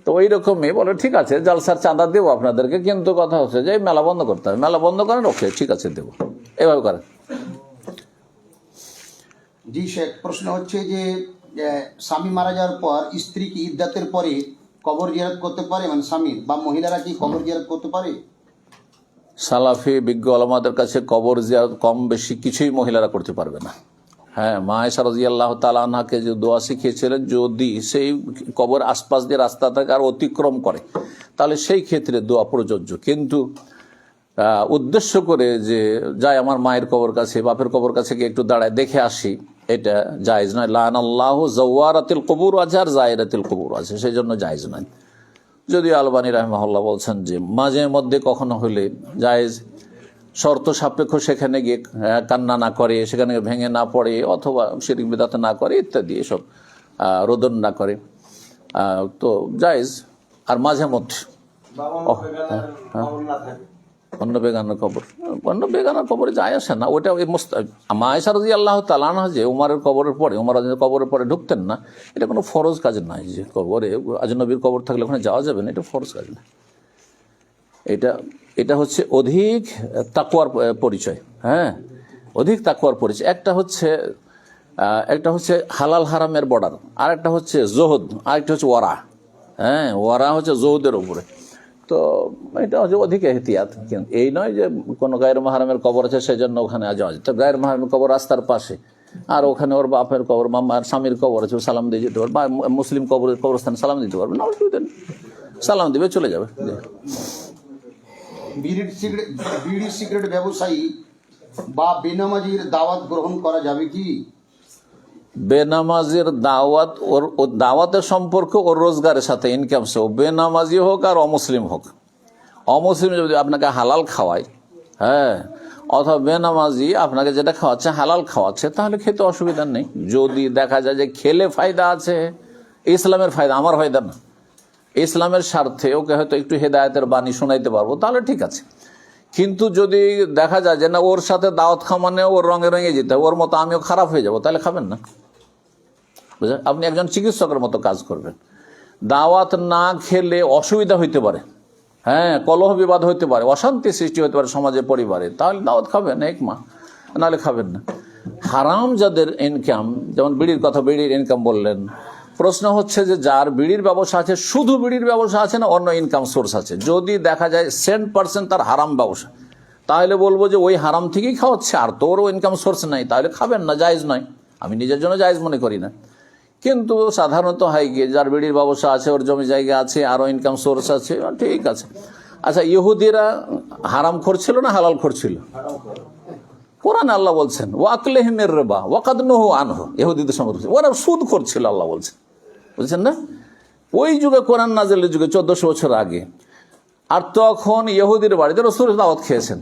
S1: তো ওই রকমই বলে ঠিক আছে জালসার চাঁদা দেবো আপনাদেরকে, কিন্তু কথা হচ্ছে যে মেলা বন্ধ করতে হবে, মেলা বন্ধ করেন, ওকে ঠিক আছে দেবো, এভাবে করেন।
S2: জি শেখ, প্রশ্ন হচ্ছে যে স্বামী মারা যাওয়ার পর স্ত্রী কি ইদ্দাতের পরে কবর জিয়ারত করতে পারে, মানে স্বামীর বা মহিলারা কি কবর জিয়ারত করতে পারে?
S1: সালাফি বিজ্ঞ আলমাদের কাছে কবর জিয়ারত কম বেশি কিছুই মহিলারা করতে পারবে না। হ্যাঁ, মা আয়েশা রাদিয়াল্লাহু তাআলা আনহাকে যে দোয়া শিখিয়েছিলেন, যদি সেই কবর আশপাশ দিয়ে রাস্তাটাকে আর অতিক্রম করে তাহলে সেই ক্ষেত্রে দোয়া প্রযোজ্য। কিন্তু উদ্দেশ্য করে যে যাই আমার মায়ের কবর কাছে বাপের কবর কাছে গিয়ে একটু দাঁড়ায় দেখে আসি, এটা জায়েজ নয়। লানাল্লাহু যাওয়ারাতিল কুবুর আছে আর জায়রাতিল কুবুর আছে, সেই জন্য জায়েজ নয়। যদি আলবানী রাহিমাহুল্লাহ বলছেন যে মাঝে মধ্যে কখনো হলে জায়েজ, শর্ত সাপেক্ষ, সেখানে গিয়ে কান্না না করে, সেখানে ভেঙে না পড়ে, অথবা শিরক বিদআত না করে ইত্যাদি, এসব রোদন না করে, তো জায়েজ। আর মাঝে মধ্যে অন্য বেগানার কবরে যায় আসে না, ওটা মা আয়েশা রাদিয়াল্লাহু তাআলা আনহা যে উমরের কবরের পরে, উমর কবরের পরে ঢুকতেন না, এটা কোনো ফরজ কাজ নাই। যে কবরে আজনবীর কবর থাকলে ওখানে যাওয়া যাবে না, এটা ফরজ কাজ না। এটা হচ্ছে অধিক তাকওয়ার পরিচয়। হ্যাঁ, অধিক তাকওয়ার পরিচয়। একটা হচ্ছে হালাল হারামের বর্ডার, আর একটা হচ্ছে জোহদ, আর একটা হচ্ছে ওয়ারা। হ্যাঁ, ওয়ারা হচ্ছে জোহদের উপরে। তো এটা হচ্ছে অধিক এহতিয়াত। এই নয় যে কোনো গায়ের মাহারামের কবর আছে সেই জন্য ওখানে যাওয়া যায়। তো গায়ের মাহারামের কবর রাস্তার পাশে, আর ওখানে ওর বাপের কবর, মামার স্বামীর কবর আছে, সালাম দিয়ে যেতে পারবে, বা মুসলিম কবরস্থানে সালাম দিতে পারবে না, অসুবিধা নেই, সালাম দিবে, চলে যাবে।
S2: বিড়ি সিগারেট ব্যবসায়ী বা বেনামাজির দাওয়াত গ্রহণ করা যাবে কি?
S1: বেনামাজির দাওয়াত, ওর দাওয়াতের সম্পর্ক ওর রোজগারের সাথে, ইনকাম সহ, বেনামাজি হোক আর অমুসলিম হোক। অমুসলিম যদি আপনাকে হালাল খাওয়ায়, হ্যাঁ, অথবা বেনামাজি আপনাকে যেটা খাওয়াচ্ছে হালাল খাওয়াচ্ছে, তাহলে খেতে অসুবিধা নেই। যদি দেখা যায় যে খেলে ফায়দা আছে, ইসলামের ফায়দা, আমার ফায়দা না, ইসলামের স্বার্থে ওকে হয়তো একটু হেদায়েতের বাণী শোনাইতে পারবো, তাহলে ঠিক আছে। কিন্তু যদি দেখা যায় যে না, ওর সাথে দাওয়াত খাওয়ানো ওর রঙে রঙে যেতে, ওর মতো আমিও খারাপ হয়ে যাবো, তাহলে খাবেন না। বুঝলেন? আপনি একজন চিকিৎসকের মতো কাজ করবেন। দাওয়াত না খেলে অসুবিধা হইতে পারে, হ্যাঁ, কলহ বিবাদ হইতে পারে, অশান্তি সৃষ্টি হতে পারে সমাজে, পরিবারে, তাহলে দাওয়াত খাবেন এক মা, নাহলে খাবেন না। হারাম যাদের ইনকাম, যেমন বিড়ির কথা, বিড়ির ইনকাম বললেন, প্রশ্ন হচ্ছে যে যার বিড়ির ব্যবসা আছে, শুধু বিড়ির ব্যবসা আছে না অন্য ইনকাম সোর্স আছে? যদি দেখা যায় 100% তার হারাম ব্যবসা, তাহলে বলবো যে ওই হারাম থেকেই খাওয়াচ্ছে, আর তোরও ইনকাম সোর্স নাই, তাহলে খাবেন না, জায়েজ নয়। আমি নিজের জন্য জায়েজ মনে করি না। কিন্তু সাধারণত হয় গিয়ে যার বিড়ির ব্যবসা আছে, ওর জমি জায়গা আছে, আরও ইনকাম সোর্স আছে, ঠিক আছে। আচ্ছা, ইহুদিরা হারাম করছিল না হালাল করছিল? কোরআন আল্লাহ বলছেন ওয়াকলেহিমের রিবা ওয়াকাদ নুহু আনহু, ইহুদিদের সম্পর্কে ওরা সুদ করছিল, আল্লাহ বলছেন, বুঝছেন না? ওই যুগে, কোরআন নাজিলের যুগে, 1400 বছর আগে। আর তখন ইহুদির বাড়িতে রাসূল দাওয়াত খেয়েছেন।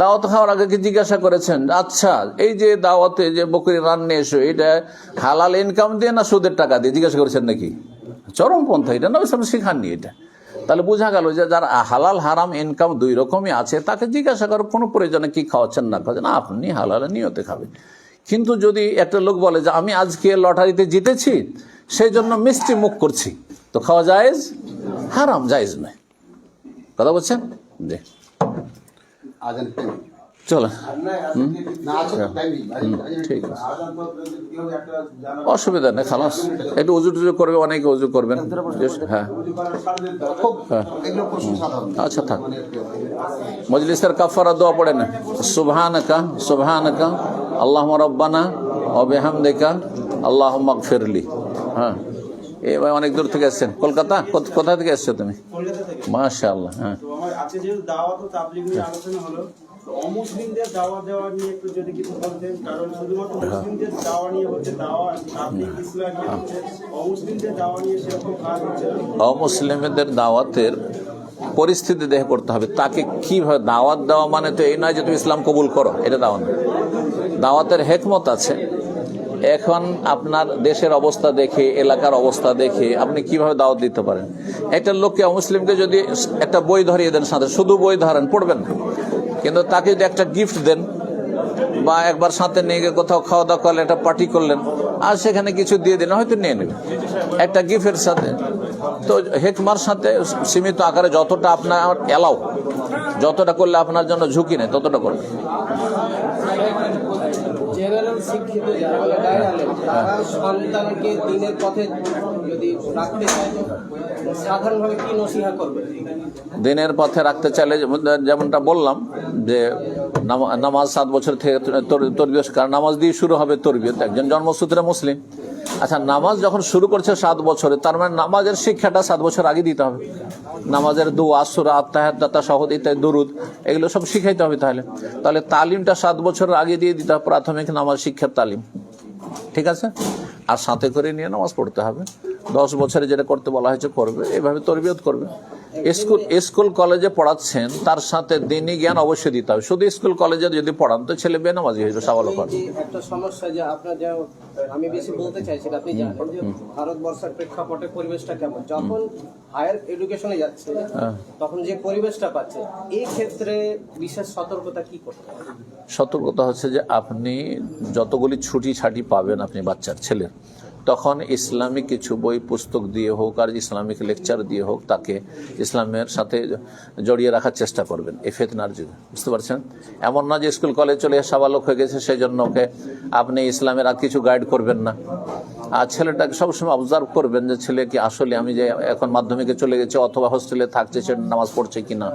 S1: দাওয়াত খাওয়ার আগে কি জিজ্ঞাসা করেছেন, আচ্ছা এই যে দাওয়াতে যে বকরি রান্না এসো, এটা হালাল ইনকাম দিয়ে না সুদের টাকা দিয়ে? জিজ্ঞাসা করেছেন নাকি? চরমপন্থা, এটা নবী সাল্লাল্লাহু আলাইহি ওয়াসাল্লাম শিখাননি এটা। তাহলে বোঝা গেল যে যার হালাল হারাম ইনকাম দুই রকমই আছে, তাকে জিজ্ঞাসা করার কোনো প্রয়োজনে কি খাওয়াচ্ছেন না খাওয়াচ্ছেন, আপনি হালাল নিয়তে খাবেন। কিন্তু যদি একটা লোক বলে যে আমি আজকে লটারিতে জিতেছি, সেই জন্য মিষ্টি মুখ করছি, তো খাওয়া জায়েজ? হারাম, জায়েজ নয়। কথা বলছেন? জি, চলো, ঠিক আছে, অসুবিধা নেই, খালাস। একটু উজু টুজু করবে, অনেকে উজু করবেন। হ্যাঁ, আচ্ছা থাক। মজলিসের কাফারা দোয়া পড়ে না, সুবহানাকা সুবহানাকা আল্লাহুম্মা রাব্বানা ওয়া বিহামদিকা আল্লাহুম্মা গফিরলি। হ্যাঁ, এই ভাই অনেক দূর থেকে এসেছেন, কলকাতা? কোথা থেকে এসছো তুমি? মাশাআল্লাহ। হ্যাঁ,
S3: তো আমার আজকে যেহেতু দাওয়াত ও তাবলীগ নিয়ে আলোচনা হলো, তো অমুসলিমদের দাওয়াত দেওয়া নিয়ে একটু যদি কিছু বলতেন, কারণ শুধুমাত্র মুসলিমদের দাওয়া নিয়ে হচ্ছে দাওয়া, তাবলীগ ইসলাম নিয়ে হচ্ছে, অমুসলিমদের দাওয়া নিয়ে সেরকম কাজ হচ্ছে না।
S1: অমুসলিমদের দাওয়াতের পরিস্থিতি দেখে করতে হবে, তাকে কিভাবে দাওয়াত দেওয়া। মানে তো এই নয় যে তুমি ইসলাম কবুল করো, এটা দাওয়াত। দাওয়াতের হেকমত আছে। এখন আপনার দেশের অবস্থা দেখে, এলাকার অবস্থা দেখে আপনি কিভাবে দাওয়াত দিতে পারেন। একটা লোককে, অমুসলিমকে যদি একটা বই ধরিয়ে দেন সাথে, শুধু বই ধরেন, পড়বেন না, কিন্তু তাকে যদি একটা গিফট দেন, বা একবার সাথে নিয়ে গিয়ে কোথাও খাওয়া দাওয়া করলেন, একটা পার্টি করলেন, আর সেখানে কিছু দিয়ে দিন, হয়তো নিয়ে নেবেন একটা গিফটের সাথে। তো হেকমার সাথে সীমিত আকারে যতটা আপনার এলাও, যতটা করলে আপনার জন্য ঝুঁকি নেই, ততটা করবেন।
S4: শিক্ষিত যারা মানে গায়ে আলেম, তারা সন্তানকে দিনের পথে যদি রাখতে চায় তো সাধারণভাবে কি নসিহা করবে?
S1: দিনের পথে রাখতে চাইলে যেমনটা বললাম যে নামাজ 7 বছর থেকে তরবিয়ত, কারণ নামাজ দিয়ে শুরু হবে তরবিয়ত, একজন জন্মসূত্রে মুসলিম। আচ্ছা, নামাজ যখন শুরু করছে 7 বছরে, তার মানে নামাজের শিক্ষাটা 7 বছর আগে দিতে হবে। নামাজের দোয়া, সূরা, আত্তাহিয়াত, তাশাহুদ ইত্যাদি, দুরুদ, এগুলো সব শিখাইতে হবে। তাহলে তালিমটা 7 বছর আগে দিয়ে দিতে হবে, প্রাথমিক নামাজ শিক্ষার তালিম। ঠিক আছে, আর সাথে করে নিয়ে নামাজ পড়তে হবে। 10 বছরে যেটা করতে বলা হয়েছে করবে, এভাবে তরবিয়ত করবে। স্কুল কলেজে পড়াচ্ছেন, তার সাথে দিনী জ্ঞান অবশ্যই দিতে হবে। শুধু স্কুল কলেজে যদি পড়ান তো ছেলে বেনামাজি হয়ে যাবে, সাবালক হবে।
S4: একটা সমস্যা যে আপনার যে আমি বেশি বলতে চাইছি, আপনি জানেন যে ভারতবর্ষের প্রেক্ষাপটে পরিবেশটা কেমন। যখন হায়ার এডুকেশনে যাচ্ছে তখন যে পরিবেশটা পাচ্ছে, এই ক্ষেত্রে বিশেষ সতর্কতা কি করতে হবে?
S1: সতর্কতা হচ্ছে যে আপনি যতগুলি ছুটি ছাটি পাবেন আপনি বাচ্চার ছেলের, তখন ইসলামিক কিছু বই পুস্তক দিয়ে হোক আর ইসলামিক লেকচার দিয়ে হোক তাকে ইসলামের সাথে জড়িয়ে রাখার চেষ্টা করবেন এই ফিতনার যুগে। বুঝতে পারছেন? এমন না যে স্কুল কলেজ চলে সাবালক হয়ে গেছে সেই জন্য ওকে আপনি ইসলামের আর কিছু গাইড করবেন না। আর ছেলেটাকে সবসময় অবজার্ভ করবেন যে ছেলে কি আসলে আমি যে এখন মাধ্যমিকে চলে গেছে অথবা হোস্টেলে থাকছে, সে নামাজ পড়ছে কিনা।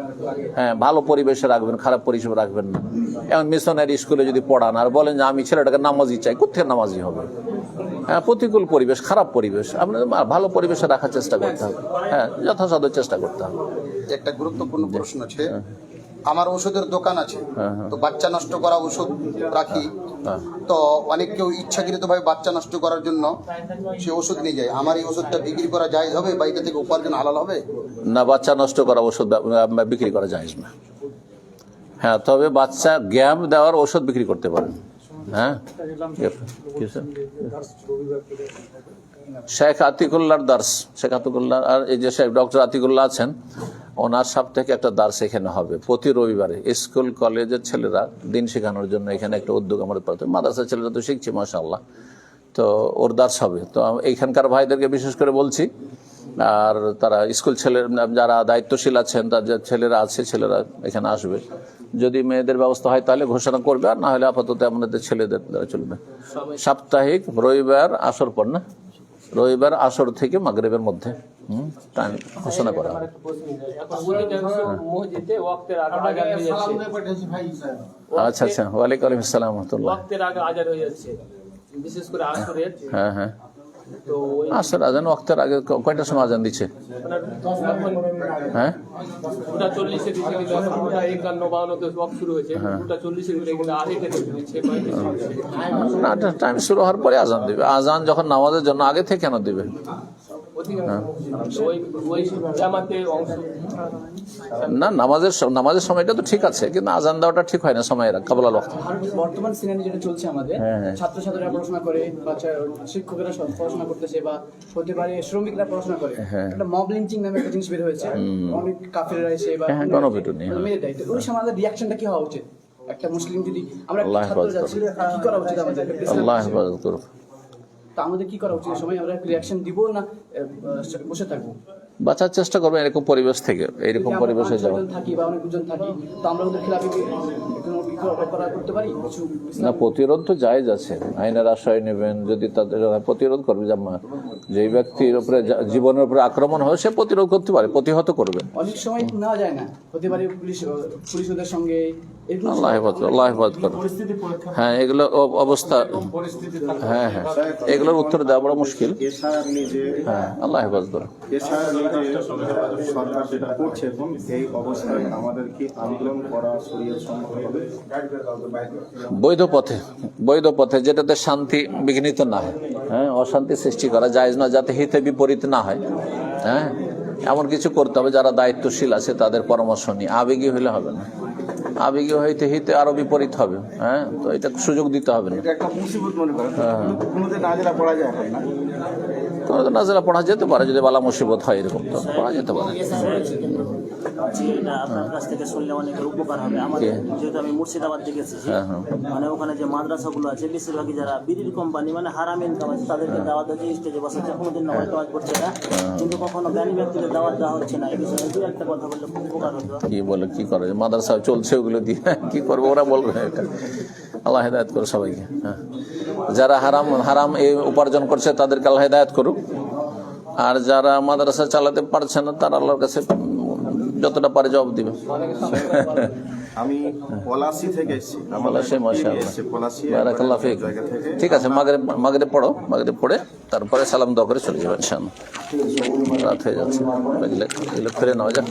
S1: হ্যাঁ, ভালো পরিবেশে রাখবেন, খারাপ পরিবেশে রাখবেন না। এমন মিশনারি স্কুলে যদি পড়ান আর বলেন যে আমি ছেলেটাকে নামাজি চাই, কোথায় নামাজি হবে? হ্যাঁ, প্রতিকূল পরিবেশ, খারাপ পরিবেশ, আপনাদের ভালো পরিবেশে রাখার চেষ্টা করতে হবে। হ্যাঁ, যথাসাধ্য চেষ্টা করতে হবে।
S2: একটা গুরুত্বপূর্ণ প্রশ্ন আছে, আমার ওষুধের দোকান আছে, তো বাচ্চা নষ্ট করা ওষুধ রাখি, তো অনেক কেউ ইচ্ছাকৃতভাবে বাচ্চা নষ্ট করার জন্য সে ওষুধ নিয়ে যায়। আমার এই ওষুধটা বিক্রি করা জায়েজ হবে বা এটা থেকে উপার্জন হালাল হবে?
S1: না, বাচ্চা নষ্ট করা ওষুধ বিক্রি করা জায়েজ না। হ্যাঁ, তবে বাচ্চা জ্ঞান দেওয়ার ওষুধ বিক্রি করতে পারেন। হ্যাঁ, শেখ আতিকুল্লাহর দার্স, শেখ আতিকুল্লাহ আর এই যে শেখ ডক্টর আতিকুল্লাহ আছেন, ওনার সপ্তাহে একটা দার্স এখানে হবে প্রতি রবিবারে। স্কুল কলেজের ছেলেরা দিন শেখানোর জন্য এখানে একটা উদ্যোগ আমাদের পাঠাতে, মাদ্রাসার ছেলেরা তো শিখছে মাশাআল্লাহ, তো ওর দার্স হবে। তো এইখানকার ভাইদেরকে বিশেষ করে বলছি, আর তারা স্কুল ছেলে যারা দায়িত্বশীল আছেন তাদের ছেলেরা আছে, ছেলেরা এখানে আসবে। যদি মেয়েদের ব্যবস্থা হয় তাহলে ঘোষণা করবে, আর না হলে আপাতত আমাদের ছেলেদের দ্বারা চলবে। সাপ্তাহিক রবিবার আসর পর, না রবিবার আসর থেকে মাগরিবের মধ্যে টাইম ঘোষণা করা হবে। আচ্ছা আচ্ছা, ওয়ালাইকুম আসসালাম ওয়া রাহমাতুল্লাহ।
S5: বিশেষ করে আসরের,
S1: হ্যাঁ হ্যাঁ, আসর আজান ওয়াক্তের আগে কয়টার সময় আজান দিচ্ছে? হ্যাঁ,
S5: 2:40 দিচ্ছে, 51-52 ওয়াক্ত শুরু হয়েছে, 2:40 আগে থেকে দিচ্ছে।
S1: না, টাইম শুরু হওয়ার পরে আজান দিবে। আজান যখন নামাজের জন্য আগে থেকে কেন দিবে? না, নামাজের সময়টা তো ঠিক আছে, কিন্তু আজান দেওয়াটা ঠিক হয় না সময়ের কাবলাল ওয়াক্ত।
S6: বর্তমান সিনারি যেটা চলছে আমাদের, ছাত্রছাত্রীরা পড়াশোনা করে, বাচ্চা শিক্ষকেরা পড়াশোনা করতেছে, বা হতে পারে শ্রমিকরা পড়াশোনা করে। একটা মব লিঞ্চিং নামে একটা জিনিস বের হয়েছে, অনেক কাফেররা এসে বা
S1: গণপিটুনি,
S6: মেরে দেয়। তো ওই সময় আমাদের রিয়াকশনটা কি হওয়া উচিত? একটা মুসলিম যদি আমরা ছাত্র যাচ্ছি, কি করা উচিত আমাদের?
S1: আল্লাহ হেফাজত করুক।
S6: তো আমাদের কি করা উচিত? সময় আমরা রিয়াকশন দিব না বসে থাকবো?
S1: বাঁচার চেষ্টা করবেন এরকম পরিবেশ থেকে, এইরকম পরিবেশে যাওয়া।
S6: থাকি বা অনেকজন থাকি, তো আমরা ওদের খেলাফি করতে পারি কিছু?
S1: না, প্রতিরোধ তো জায়েজ আছে, আইনের আশ্রয় নেবেন। যদি তাদের প্রতিরোধ করবে, যেই ব্যক্তির উপরে জীবনের উপরে আক্রমণ হয় সে প্রতিরোধ করতে পারে, প্রতিহত করবে।
S6: অনেক সময় নেওয়া যায় না, হতে পারে পুলিশদের সঙ্গে।
S1: আল্লাহ হেফাজত করুন। হ্যাঁ, এগুলো অবস্থা, হ্যাঁ হ্যাঁ, এগুলোর উত্তর দেওয়া বড় মুশকিল। হ্যাঁ, আল্লাহ হেফাজত করুন।
S7: সরকার যেটা করছে এখন এই অবস্থায় আমাদের কি আন্দোলন করা শরীয়ত সম্মত হবে?
S1: বৈধ পথে যেটাতে শান্তি বিঘ্নিত না হয়, হ্যাঁ, অশান্তি সৃষ্টি করা জায়েজ না, যাতে হিতে বিপরীত না হয়। হ্যাঁ, এমন কিছু করতে হবে যারা দায়িত্বশীল আছে তাদের পরামর্শ নিয়ে। আবেগী হলে হবে না, আবেগী হইতে হিতে আরো বিপরীত হবে। হ্যাঁ, তো এটা সুযোগ দিতে হবে না। নাজেলা পড়া যেতে পারে, যদি বালা মুসিবত হয় এরকম তো পড়া যেতে পারে।
S8: আপনার কাছ থেকে শুনলে অনেকের উপকার হবে। আমাদের যেহেতু আমি মুর্শিদাবাদ দেখেছি, মানে ওখানে যে মাদ্রাসাগুলো আছে বেশিরভাগই যারা বিড়ির কোম্পানি, মানে হারাম ইনকাম আছে, তাদেরকে দাওয়াত দিয়ে স্টেজে বসাচ্ছে, কোনোদিন নামাজ টামাজ করছে না, কিন্তু কখনো জ্ঞানী ব্যক্তিদের দাওয়াত দেওয়া হচ্ছে না। এই বিষয়ে দু একটা কথা বললে খুব উপকার হতো।
S1: কি বলে, কি করে মাদ্রাসা চলছে ওগুলো দিয়ে কি করবো ওরা বলবে। এটা আল্লাহ হেদায়েত করুক সবাইকে। হ্যাঁ, যারা হারাম হারাম এই উপার্জন করছে তাদেরকে আল্লাহ হেদায়েত করুক, আর যারা মাদ্রাসা চালাতে পারছে না তারা আল্লাহর কাছে যতটা পারে জবাব দিবে।
S7: আমি পলাশি থেকে এসেছি,
S1: পলাশি, মাশাআল্লাহ,
S7: পলাশি
S1: বারাকাল্লাহু ফিক। ঠিক আছে, মাগরিব পড়ো, মাগরিব পড়ে তারপরে সালাম দোয়া করে চলে যাবে ইনশাআল্লাহ। রাত হয়ে যাচ্ছে, এগুলো ফিরে নেওয়া যাক।